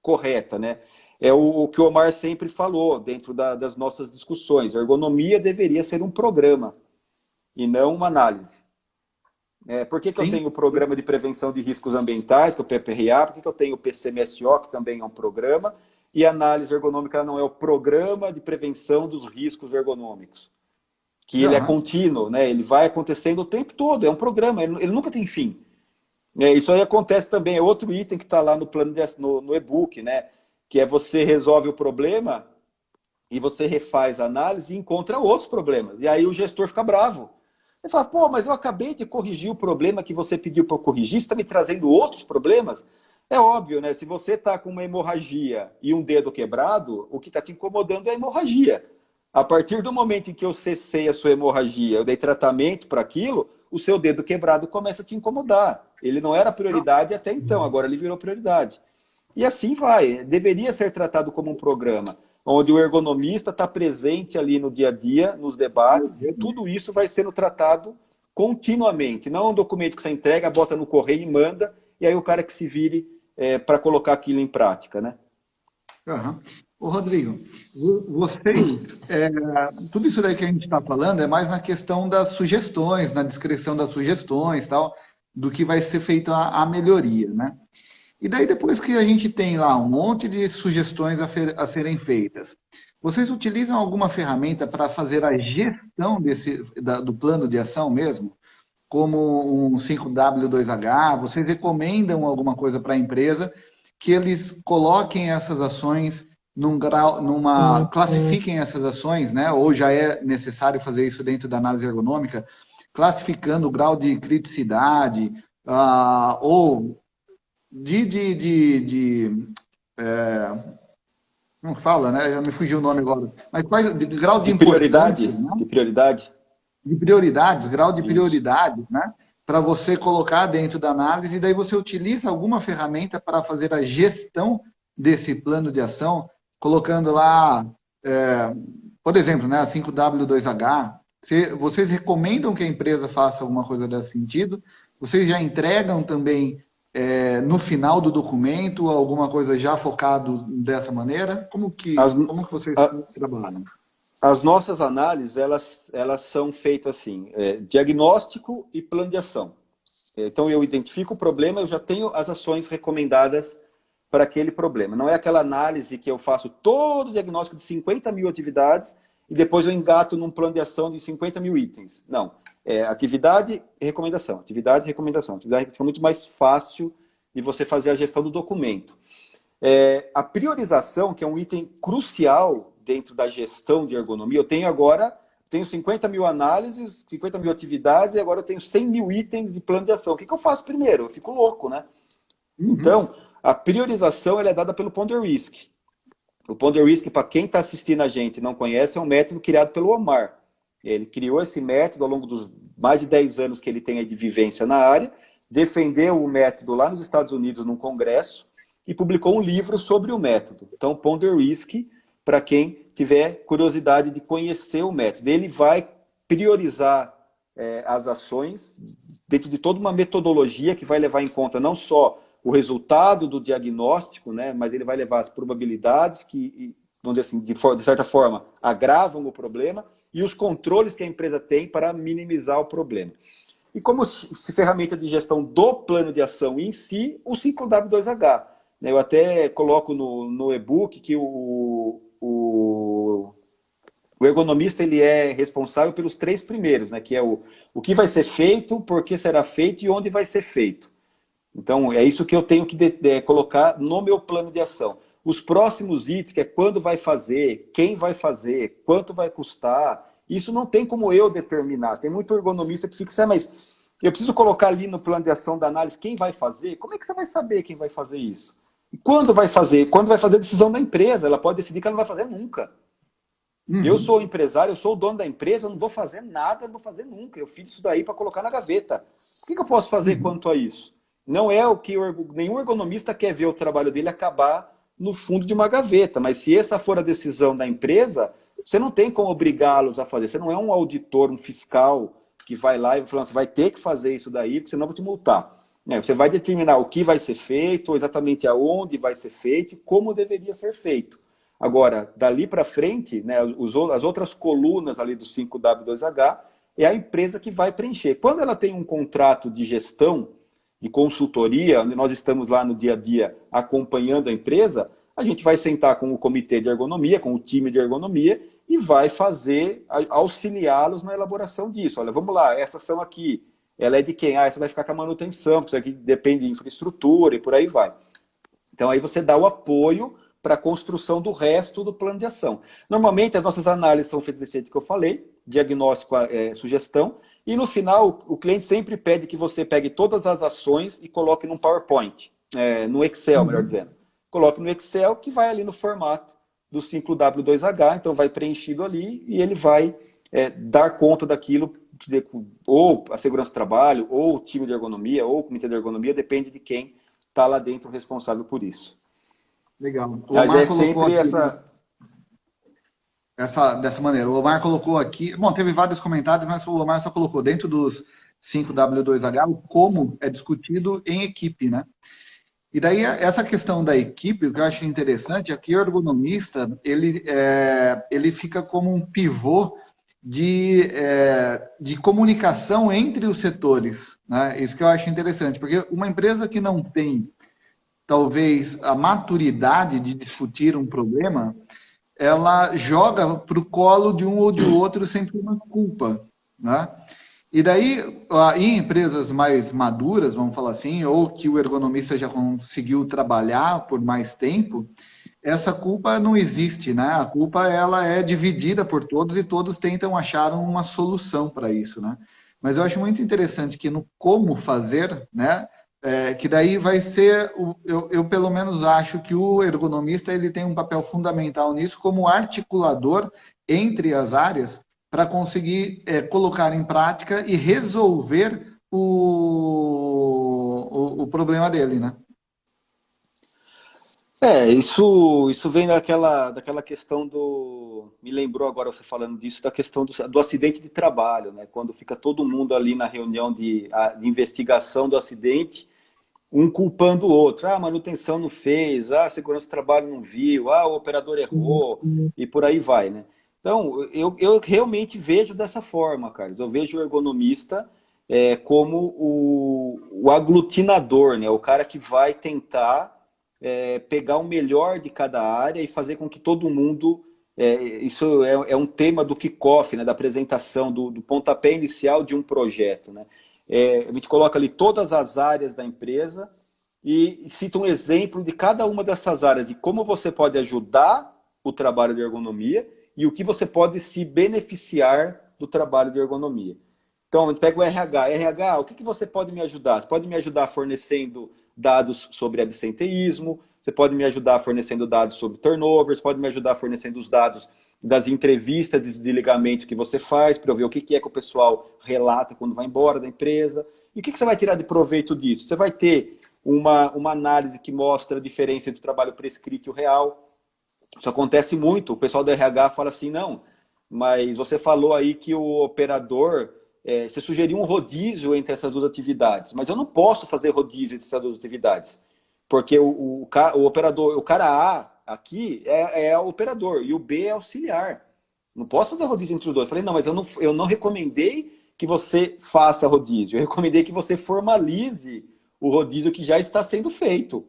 Speaker 2: correta, né? É o que o Omar sempre falou dentro das nossas discussões. A ergonomia deveria ser um programa e não uma análise. Por que eu tenho o Programa de Prevenção de Riscos Ambientais, que é o PPRA? Por que eu tenho o PCMSO, que também é um programa? E a análise ergonômica não é o Programa de Prevenção dos Riscos Ergonômicos, que ele é contínuo, né? Ele vai acontecendo o tempo todo, é um programa, ele nunca tem fim. Isso aí acontece também, é outro item que está lá no plano no e-book, né? Que é você resolve o problema e você refaz a análise e encontra outros problemas. E aí o gestor fica bravo. Ele fala, pô, mas eu acabei de corrigir o problema que você pediu para eu corrigir, você está me trazendo outros problemas? É óbvio, né? Se você está com uma hemorragia e um dedo quebrado, o que está te incomodando é a hemorragia. A partir do momento em que eu cessei a sua hemorragia, eu dei tratamento para aquilo, o seu dedo quebrado começa a te incomodar. Ele não era prioridade até então, agora ele virou prioridade. E assim vai. Deveria ser tratado como um programa, onde o ergonomista está presente ali no dia a dia, nos debates, e tudo isso vai sendo tratado continuamente. Não é um documento que você entrega, bota no correio e manda, e aí o cara que se vire para colocar aquilo em prática, né?
Speaker 1: Ô, Rodrigo, vocês, tudo isso daí que a gente está falando é mais na questão das sugestões, na descrição das sugestões, tal, do que vai ser feito a melhoria, né? E daí, depois que a gente tem lá um monte de sugestões a serem feitas, vocês utilizam alguma ferramenta para fazer a gestão do plano de ação mesmo? Como um 5W2H? Vocês recomendam alguma coisa para a empresa que eles coloquem essas ações num grau, classifiquem essas ações, né? Ou já é necessário fazer isso dentro da análise ergonômica, classificando o grau de criticidade, ou como que fala, né? Me fugiu o nome agora. Mas quais grau de
Speaker 2: prioridade,
Speaker 1: importância, né?
Speaker 2: de prioridade.
Speaker 1: De prioridades, grau de prioridade, né? Para você colocar dentro da análise, e daí você utiliza alguma ferramenta para fazer a gestão desse plano de ação, colocando lá, por exemplo, né, a 5W2H. Vocês recomendam que a empresa faça alguma coisa desse sentido? Vocês já entregam também no final do documento alguma coisa já focado dessa maneira? Como que vocês trabalham?
Speaker 2: As nossas análises, elas são feitas assim, diagnóstico e plano de ação. Então, eu identifico o problema, eu já tenho as ações recomendadas para aquele problema. Não é aquela análise que eu faço todo o diagnóstico de 50 mil atividades e depois eu engato num plano de ação de 50 mil itens. Não. Atividade e recomendação. Atividade e recomendação. Atividade é muito mais fácil de você fazer a gestão do documento. A priorização, que é um item crucial dentro da gestão de ergonomia, eu tenho 50 mil análises, 50 mil atividades, e agora eu tenho 100 mil itens de plano de ação. O que eu faço primeiro? Eu fico louco, né? Então, a priorização ela é dada pelo Ponder Risk. O Ponder Risk, para quem está assistindo a gente e não conhece, é um método criado pelo Omar. Ele criou esse método ao longo dos mais de 10 anos que ele tem de vivência na área, defendeu o método lá nos Estados Unidos num congresso e publicou um livro sobre o método. Então, Ponder Risk, para quem tiver curiosidade de conhecer o método. Ele vai priorizar as ações dentro de toda uma metodologia que vai levar em conta não só o resultado do diagnóstico, né, mas ele vai levar as probabilidades que, vamos dizer assim, de certa forma, agravam o problema e os controles que a empresa tem para minimizar o problema. E como se ferramenta de gestão do plano de ação em si, o 5W2H. Eu até coloco no e-book que o ergonomista ele é responsável pelos 3 primeiros, né, que é o que vai ser feito, por que será feito e onde vai ser feito. Então, é isso que eu tenho que colocar no meu plano de ação. Os próximos itens, que é quando vai fazer, quem vai fazer, quanto vai custar, isso não tem como eu determinar. Tem muito ergonomista que fica assim, mas eu preciso colocar ali no plano de ação da análise quem vai fazer. Como é que você vai saber quem vai fazer isso? E quando vai fazer? Quando vai fazer a decisão da empresa. Ela pode decidir que ela não vai fazer nunca. Eu sou o empresário, eu sou o dono da empresa, eu não vou fazer nada, não vou fazer nunca. Eu fiz isso daí para colocar na gaveta. O que eu posso fazer quanto a isso? Não é o que nenhum ergonomista quer ver o trabalho dele acabar no fundo de uma gaveta, mas se essa for a decisão da empresa, você não tem como obrigá-los a fazer. Você não é um auditor, um fiscal que vai lá e vai falar, você vai ter que fazer isso daí, porque senão eu vou te multar. Você vai determinar o que vai ser feito, exatamente aonde vai ser feito e como deveria ser feito. Agora, dali para frente, né, as outras colunas ali do 5W2H é a empresa que vai preencher. Quando ela tem um contrato de gestão, de consultoria, onde nós estamos lá no dia a dia acompanhando a empresa, a gente vai sentar com o comitê de ergonomia, com o time de ergonomia, e vai auxiliá-los na elaboração disso. Olha, vamos lá, essa ação aqui, ela é de quem? Essa vai ficar com a manutenção, porque isso aqui depende de infraestrutura e por aí vai. Então aí você dá o apoio para a construção do resto do plano de ação. Normalmente as nossas análises são feitas desse jeito que eu falei, diagnóstico, sugestão, e no final o cliente sempre pede que você pegue todas as ações e coloque num PowerPoint, no Excel, melhor dizendo. Coloque no Excel que vai ali no formato do 5W2H, então vai preenchido ali e ele vai dar conta daquilo, ou a segurança do trabalho, ou o time de ergonomia, ou o comitê de ergonomia, depende de quem está lá dentro responsável por isso.
Speaker 1: Legal.
Speaker 2: Mas é sempre
Speaker 1: dessa maneira. O Omar colocou aqui, bom, teve vários comentários, mas o Omar só colocou dentro dos 5W2H o como é discutido em equipe, né? E daí, essa questão da equipe, o que eu acho interessante é que o ergonomista, ele fica como um pivô de comunicação entre os setores, né? Isso que eu acho interessante, porque uma empresa que não tem, talvez, a maturidade de discutir um problema, ela joga para o colo de um ou de outro sempre uma culpa, né? E daí, em empresas mais maduras, vamos falar assim, ou que o ergonomista já conseguiu trabalhar por mais tempo, essa culpa não existe, né? A culpa ela é dividida por todos e todos tentam achar uma solução para isso, né? Mas eu acho muito interessante que no como fazer, né? Que daí vai ser, eu pelo menos acho que o ergonomista ele tem um papel fundamental nisso como articulador entre as áreas para conseguir colocar em prática e resolver o problema dele, né?
Speaker 2: Isso vem daquela questão me lembrou agora você falando disso, da questão do acidente de trabalho, né? Quando fica todo mundo ali na reunião de investigação do acidente, um culpando o outro. A manutenção não fez, a segurança do trabalho não viu, o operador errou, e por aí vai, né? Então, eu realmente vejo dessa forma, Carlos. Eu vejo o ergonomista como o aglutinador, né? O cara que vai tentar pegar o melhor de cada área e fazer com que todo mundo... isso é um tema do kickoff, né? Da apresentação, do pontapé inicial de um projeto, né? A gente coloca ali todas as áreas da empresa e cita um exemplo de cada uma dessas áreas e como você pode ajudar o trabalho de ergonomia e o que você pode se beneficiar do trabalho de ergonomia. Então, pega o RH. RH, o que você pode me ajudar? Você pode me ajudar fornecendo dados sobre absenteísmo, você pode me ajudar fornecendo dados sobre turnovers, pode me ajudar fornecendo os dados das entrevistas de desligamento que você faz, para eu ver o que é que o pessoal relata quando vai embora da empresa. E o que você vai tirar de proveito disso? Você vai ter uma análise que mostra a diferença entre o trabalho prescrito e o real. Isso acontece muito. O pessoal do RH fala assim, não, mas você falou aí que o operador, você sugeriu um rodízio entre essas duas atividades, mas eu não posso fazer rodízio entre essas duas atividades, porque o operador, o cara A aqui é o operador e o B é auxiliar. Não posso fazer rodízio entre os dois. Eu falei, não, mas eu não recomendei que você faça rodízio, eu recomendei que você formalize o rodízio que já está sendo feito.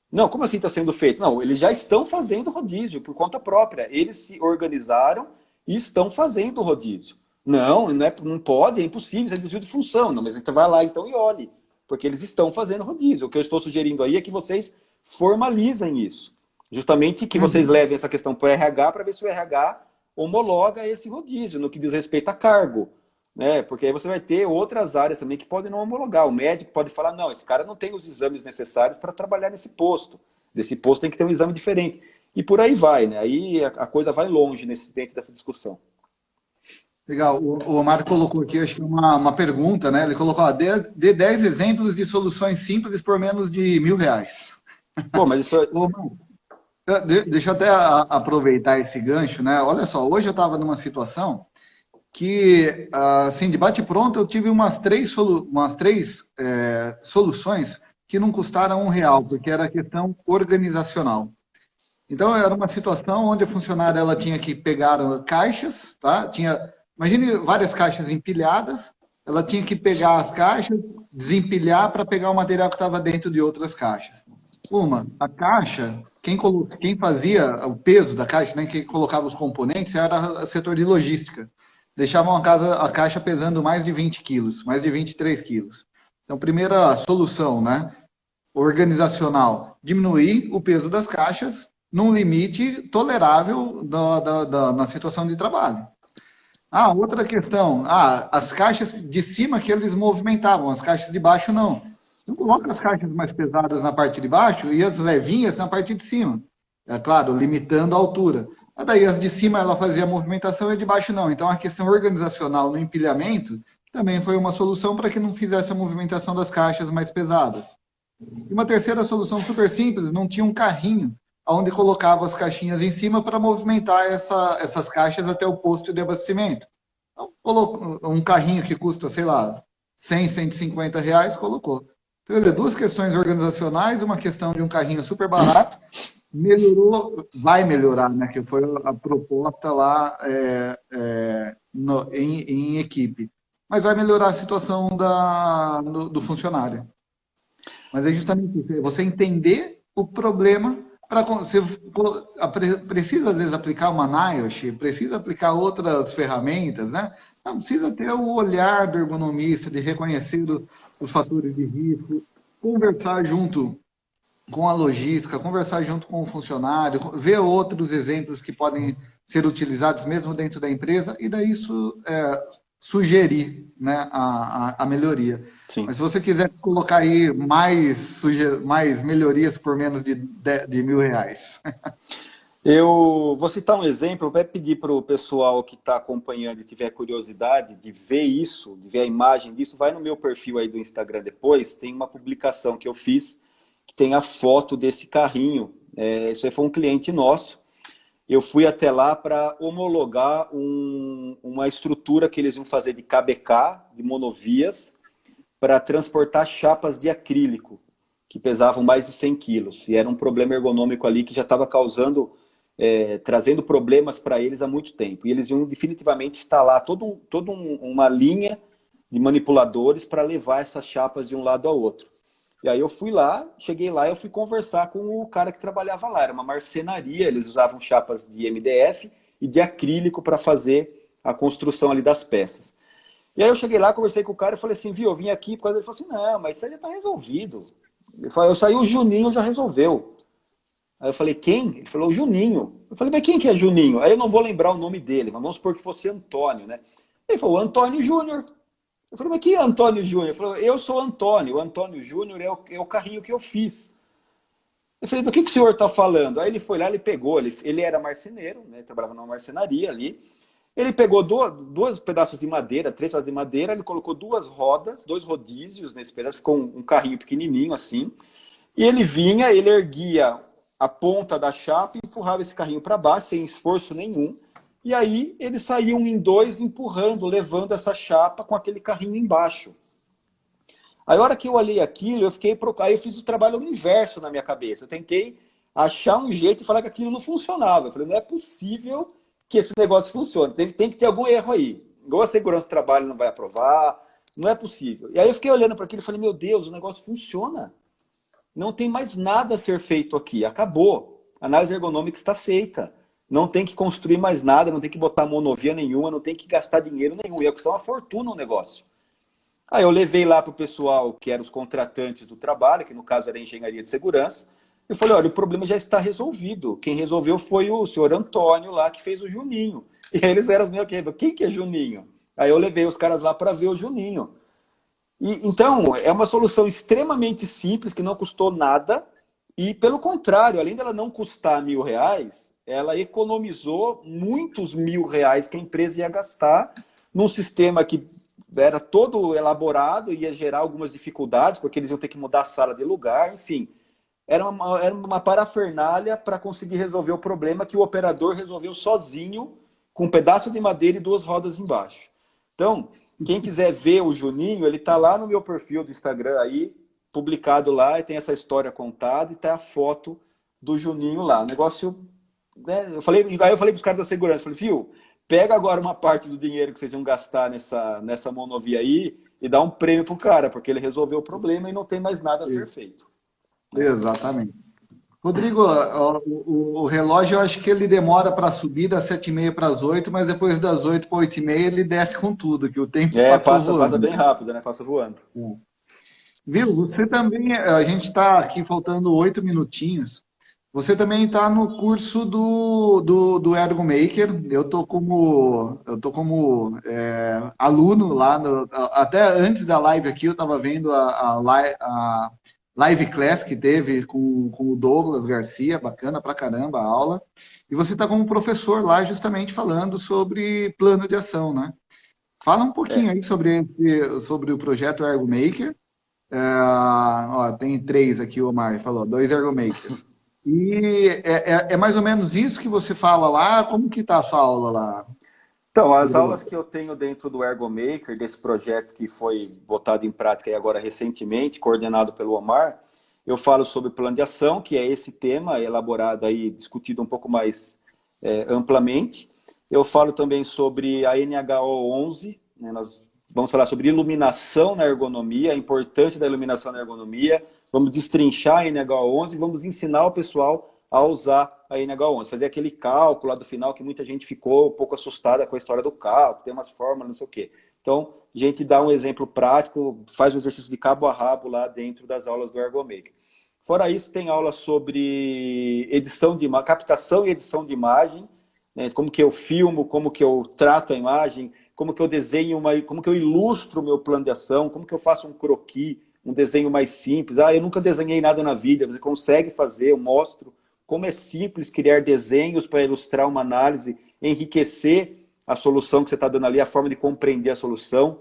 Speaker 2: Não, como assim está sendo feito? Não, eles já estão fazendo rodízio por conta própria. Eles se organizaram e estão fazendo rodízio. Não, não pode, é impossível, isso é desvio de função. Não, mas você vai lá então e olhe, porque eles estão fazendo rodízio. O que eu estou sugerindo aí é que vocês formalizem isso. Justamente que vocês levem essa questão para o RH para ver se o RH homologa esse rodízio no que diz respeito a cargo. Né? Porque aí você vai ter outras áreas também que podem não homologar. O médico pode falar, não, esse cara não tem os exames necessários para trabalhar nesse posto. Desse posto tem que ter um exame diferente. E por aí vai, né? Aí a coisa vai longe dentro dessa discussão.
Speaker 1: Legal. O Omar colocou aqui, acho que uma pergunta, né? Ele colocou, dê 10 exemplos de soluções simples por menos de R$1.000.
Speaker 2: Pô, mas isso...
Speaker 1: Omar, deixa eu até aproveitar esse gancho, né? Olha só, hoje eu estava numa situação que, assim, de bate-pronto, eu tive umas três soluções que não custaram R$1, porque era questão organizacional. Então, era uma situação onde a funcionária ela tinha que pegar caixas, tá? Imagine várias caixas empilhadas, ela tinha que pegar as caixas, desempilhar para pegar o material que estava dentro de outras caixas. A caixa, quem fazia o peso da caixa, né, quem colocava os componentes, era o setor de logística. Deixavam a caixa pesando mais de 20 quilos, mais de 23 quilos. Então, primeira solução, né, organizacional, diminuir o peso das caixas num limite tolerável na situação de trabalho. Outra questão, as caixas de cima que eles movimentavam, as caixas de baixo não. Então, coloca as caixas mais pesadas na parte de baixo e as levinhas na parte de cima. É claro, limitando a altura. Daí as de cima ela fazia a movimentação e a de baixo não. Então a questão organizacional no empilhamento também foi uma solução para que não fizesse a movimentação das caixas mais pesadas. E uma terceira solução super simples, não tinha um carrinho onde colocava as caixinhas em cima para movimentar essas caixas até o posto de abastecimento. Então, colocou um carrinho que custa, sei lá, R$100, R$150, colocou. Então, duas questões organizacionais, uma questão de um carrinho super barato, melhorou, vai melhorar, né? Que foi a proposta lá em equipe. Mas vai melhorar a situação do funcionário. Mas é justamente isso, você entender o problema. Você precisa, às vezes, aplicar uma NIOSH, precisa aplicar outras ferramentas, né? Não, precisa ter o olhar do ergonomista, de reconhecer os fatores de risco, conversar junto com a logística, conversar junto com o funcionário, ver outros exemplos que podem ser utilizados mesmo dentro da empresa, e daí isso sugerir, né, a melhoria. Sim. Mas se você quiser colocar aí mais melhorias por menos de R$1.000.
Speaker 2: Eu vou citar um exemplo, vou pedir para o pessoal que está acompanhando e tiver curiosidade de ver isso, de ver a imagem disso, vai no meu perfil aí do Instagram depois, tem uma publicação que eu fiz, que tem a foto desse carrinho. Isso aí foi um cliente nosso. Eu fui até lá para homologar uma estrutura que eles iam fazer de KBK, de monovias, para transportar chapas de acrílico, que pesavam mais de 100 quilos. E era um problema ergonômico ali que já estava trazendo problemas para eles há muito tempo. E eles iam definitivamente instalar toda uma linha de manipuladores para levar essas chapas de um lado ao outro. E aí eu fui lá, cheguei lá e eu fui conversar com o cara que trabalhava lá. Era uma marcenaria, eles usavam chapas de MDF e de acrílico para fazer a construção ali das peças. E aí eu cheguei lá, conversei com o cara e falei assim, viu, eu vim aqui por causa dele. Ele falou assim, não, mas isso aí já está resolvido. Eu saí, o Juninho já resolveu. Aí eu falei, quem? Ele falou, o Juninho. Eu falei, mas quem que é Juninho? Aí eu não vou lembrar o nome dele, mas vamos supor que fosse Antônio, né? Ele falou, Antônio Júnior. Eu falei, mas quem é Antônio Júnior? Ele falou, eu sou Antônio. O Antônio Júnior é o carrinho que eu fiz. Eu falei, do que o senhor está falando? Aí ele foi lá, ele pegou, ele era marceneiro, né? Trabalhava numa marcenaria ali. Ele pegou dois pedaços de madeira, 3 pedaços de madeira, ele colocou 2 rodas, 2 rodízios nesse pedaço, ficou um carrinho pequenininho assim. E ele vinha, ele erguia a ponta da chapa e empurrava esse carrinho para baixo, sem esforço nenhum. E aí eles saíam em 2 empurrando, levando essa chapa com aquele carrinho embaixo. Aí a hora que eu olhei aquilo, aí eu fiz o trabalho inverso na minha cabeça. Eu tentei achar um jeito de falar que aquilo não funcionava. Eu falei, não é possível que esse negócio funcione. Tem que ter algum erro aí. Igual a segurança do trabalho não vai aprovar, não é possível. E aí eu fiquei olhando para aquilo e falei, meu Deus, o negócio funciona. Não tem mais nada a ser feito aqui. Acabou. A análise ergonômica está feita. Não tem que construir mais nada, não tem que botar monovia nenhuma, não tem que gastar dinheiro nenhum. Ia custar uma fortuna o negócio. Aí eu levei lá para o pessoal, que eram os contratantes do trabalho, que no caso era a engenharia de segurança, e falei, olha, o problema já está resolvido. Quem resolveu foi o senhor Antônio lá, que fez o Juninho. E eles eram meio que, quem que é Juninho? Aí eu levei os caras lá para ver o Juninho. Então, é uma solução extremamente simples, que não custou nada, e pelo contrário, além dela não custar R$1.000, ela economizou muitos R$1.000 que a empresa ia gastar num sistema que era todo elaborado, ia gerar algumas dificuldades, porque eles iam ter que mudar a sala de lugar, enfim. Era uma parafernália para conseguir resolver o problema que o operador resolveu sozinho, com um pedaço de madeira e 2 rodas embaixo. Então, quem quiser ver o Juninho, ele está lá no meu perfil do Instagram aí, publicado lá, e tem essa história contada, e está a foto do Juninho lá. O negócio, né, aí eu falei para os caras da segurança, falei, fio, pega agora uma parte do dinheiro que vocês vão gastar nessa monovia aí e dá um prêmio pro cara, porque ele resolveu o problema e não tem mais nada a ser feito.
Speaker 1: Exatamente. Rodrigo, o relógio, eu acho que ele demora para subir das 7h30 para as 8, mas depois das 8 para 8h30 ele desce com tudo, que o tempo
Speaker 2: Passa bem rápido, né? Passa voando.
Speaker 1: Viu? Você também, a gente está aqui faltando 8 minutinhos. Você também está no curso do Ergo Maker. Eu tô como aluno lá, até antes da live aqui, eu estava vendo a live class que teve com o Douglas Garcia, bacana pra caramba a aula. E você está como professor lá justamente falando sobre plano de ação, né? Fala um pouquinho aí sobre o projeto Ergo Maker. Tem 3 aqui, o Omar falou, 2 Ergo Makers. E é mais ou menos isso que você fala lá? Como que está a sua aula lá?
Speaker 2: Então, as aulas que eu tenho dentro do Ergo Maker, desse projeto que foi botado em prática aí agora recentemente, coordenado pelo Omar, eu falo sobre plano de ação, que é esse tema elaborado aí, discutido um pouco mais amplamente. Eu falo também sobre a NHO 11, né, nós vamos falar sobre iluminação na ergonomia, a importância da iluminação na ergonomia, vamos destrinchar a NHO 11 e vamos ensinar o pessoal a usar a NHO 11, fazer aquele cálculo lá do final que muita gente ficou um pouco assustada com a história do cálculo, tem umas fórmulas, não sei o quê. Então, a gente dá um exemplo prático, faz um exercício de cabo a rabo lá dentro das aulas do Ergo Maker. Fora isso, tem aula sobre captação e edição de imagem, né, como que eu filmo, como que eu trato a imagem, como que eu desenho, como que eu ilustro o meu plano de ação, como que eu faço um croquis, um desenho mais simples. Eu nunca desenhei nada na vida, você consegue fazer, eu mostro como é simples criar desenhos para ilustrar uma análise, enriquecer a solução que você está dando ali, a forma de compreender a solução.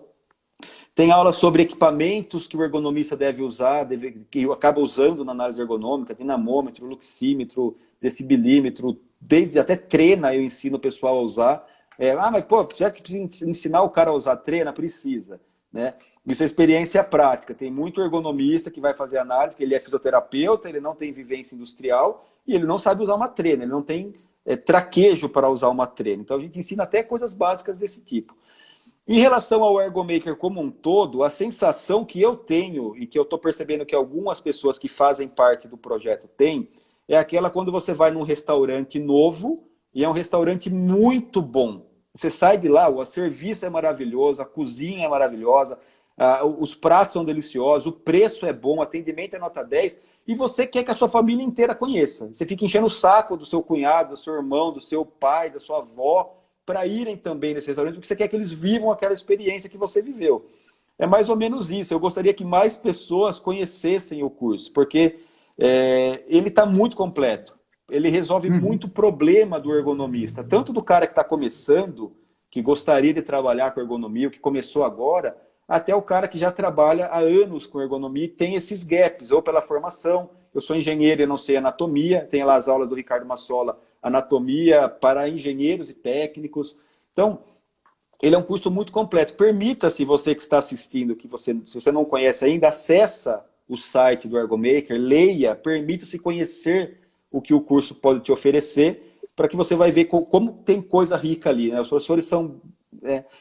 Speaker 2: Tem aula sobre equipamentos que o ergonomista deve usar, que acaba usando na análise ergonômica, dinamômetro, luxímetro, decibilímetro, desde até trena eu ensino o pessoal a usar. Mas pô, já que precisa ensinar o cara a usar trena? Precisa, né? Isso é experiência prática. Tem muito ergonomista que vai fazer análise, que ele é fisioterapeuta, ele não tem vivência industrial e ele não sabe usar uma trena, ele não tem traquejo para usar uma trena. Então a gente ensina até coisas básicas desse tipo. Em relação ao Ergo Maker como um todo, a sensação que eu tenho e que eu estou percebendo que algumas pessoas que fazem parte do projeto têm, é aquela quando você vai num restaurante novo e é um restaurante muito bom. Você sai de lá, o serviço é maravilhoso, a cozinha é maravilhosa, os pratos são deliciosos, o preço é bom, o atendimento é nota 10, e você quer que a sua família inteira conheça. Você fica enchendo o saco do seu cunhado, do seu irmão, do seu pai, da sua avó, para irem também nesse restaurante, porque você quer que eles vivam aquela experiência que você viveu. É mais ou menos isso. Eu gostaria que mais pessoas conhecessem o curso, porque ele está muito completo. Ele resolve muito problema do ergonomista, tanto do cara que está começando, que gostaria de trabalhar com ergonomia, o que começou agora, até o cara que já trabalha há anos com ergonomia e tem esses gaps, ou pela formação. Eu sou engenheiro e não sei anatomia, tem lá as aulas do Ricardo Massola, anatomia para engenheiros e técnicos. Então, ele é um curso muito completo. Permita-se, você que está assistindo, se você não conhece ainda, acessa o site do Ergomaker, leia, permita-se conhecer o que o curso pode te oferecer, para que você vai ver como tem coisa rica ali, né? Os professores são...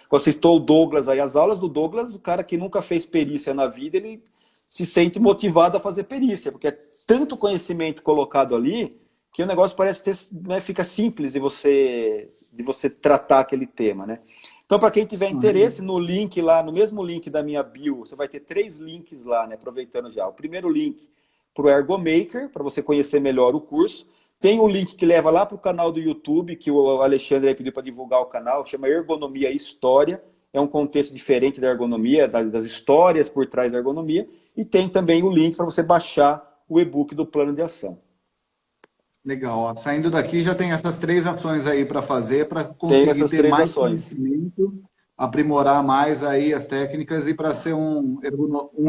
Speaker 2: Você citou o Douglas aí, as aulas do Douglas, o cara que nunca fez perícia na vida, ele se sente motivado a fazer perícia, porque é tanto conhecimento colocado ali, que o negócio parece ter, né, fica simples de você tratar aquele tema, né? Então, para quem tiver interesse, no link lá, no mesmo link da minha bio, você vai ter 3 links lá, né? Aproveitando já. O primeiro link para o Ergomaker, para você conhecer melhor o curso. Tem um link que leva lá para o canal do YouTube, que o Alexandre aí pediu para divulgar o canal, chama Ergonomia e História. É um contexto diferente da ergonomia, das histórias por trás da ergonomia. E tem também o link para você baixar o e-book do plano de ação.
Speaker 1: Legal. Ó. Saindo daqui já tem essas 3 ações aí para fazer, para conseguir ter mais conhecimento, aprimorar mais aí as técnicas e para ser um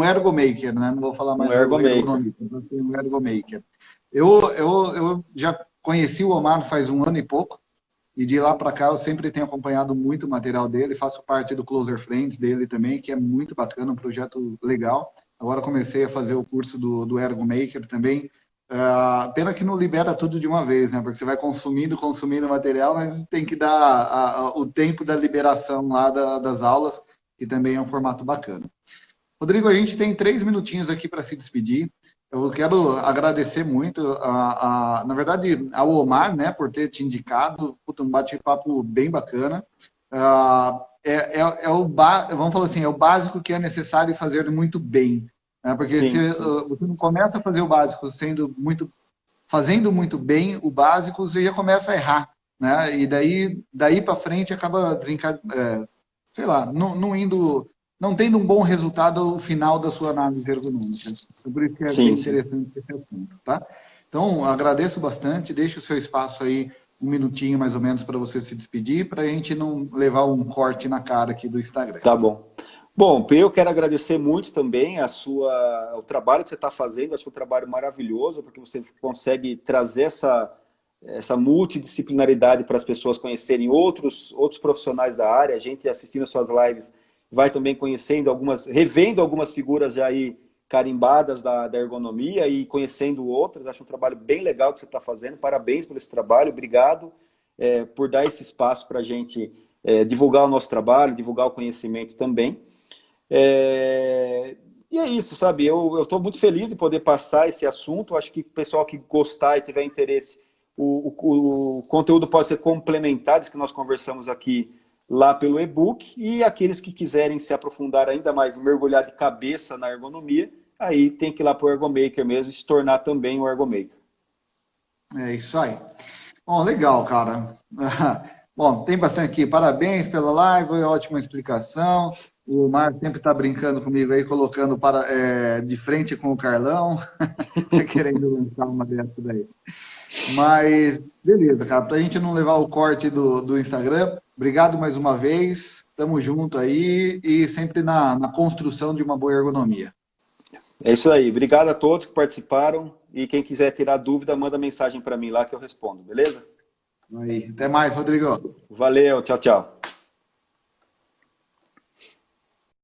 Speaker 1: ergomaker, né? Não vou falar mais ergonomista, para ser um ergomaker. Eu já conheci o Omar faz 1 ano e pouco, e de lá para cá eu sempre tenho acompanhado muito o material dele, faço parte do Closer Friends dele também, que é muito bacana, um projeto legal. Agora comecei a fazer o curso do Ergomaker também. Pena que não libera tudo de uma vez, né? Porque você vai consumindo material, mas tem que dar o tempo da liberação lá das aulas, que também é um formato bacana. Rodrigo, a gente tem 3 minutinhos aqui para se despedir. Eu quero agradecer muito, na verdade, ao Omar, né, por ter te indicado. Puta, um bate-papo bem bacana. Vamos falar assim, é o básico que é necessário fazer muito bem. Porque sim, se você não começa a fazer o básico fazendo muito bem o básico, você já começa a errar, né? E daí para frente acaba sei lá, não tendo um bom resultado ao final da sua análise ergonômica. Então, por isso que é bem interessante esse assunto, tá? Então, agradeço bastante, deixo o seu espaço aí 1 minutinho mais ou menos para você se despedir, para a gente não levar um corte na cara aqui do Instagram.
Speaker 2: Tá bom. Bom, eu quero agradecer muito também o trabalho que você está fazendo. Acho um trabalho maravilhoso, porque você consegue trazer essa multidisciplinaridade para as pessoas conhecerem outros profissionais da área. A gente assistindo as suas lives vai também revendo algumas figuras já aí carimbadas da ergonomia e conhecendo outras. Acho um trabalho bem legal que você está fazendo. Parabéns por esse trabalho. Obrigado por dar esse espaço para a gente divulgar o nosso trabalho, divulgar o conhecimento também. E é isso, sabe? Eu estou muito feliz de poder passar esse assunto. Acho que o pessoal que gostar e tiver interesse, o conteúdo pode ser complementar, isso que nós conversamos aqui lá pelo e-book, e aqueles que quiserem se aprofundar ainda mais, mergulhar de cabeça na ergonomia, aí tem que ir lá para o Ergomaker mesmo e se tornar também um Ergomaker.
Speaker 1: É isso aí. Bom, legal, cara. Bom, tem bastante aqui. Parabéns pela live, ótima explicação. O Marco sempre está brincando comigo aí, colocando de frente com o Carlão. Tá querendo lançar uma dessa daí. Mas, beleza, cara. Para a gente não levar o corte do Instagram, obrigado mais uma vez. Tamo junto aí e sempre na construção de uma boa ergonomia.
Speaker 2: É isso aí. Obrigado a todos que participaram. E quem quiser tirar dúvida, manda mensagem para mim lá que eu respondo, beleza?
Speaker 1: Aí. Até mais, Rodrigo.
Speaker 2: Valeu, tchau, tchau.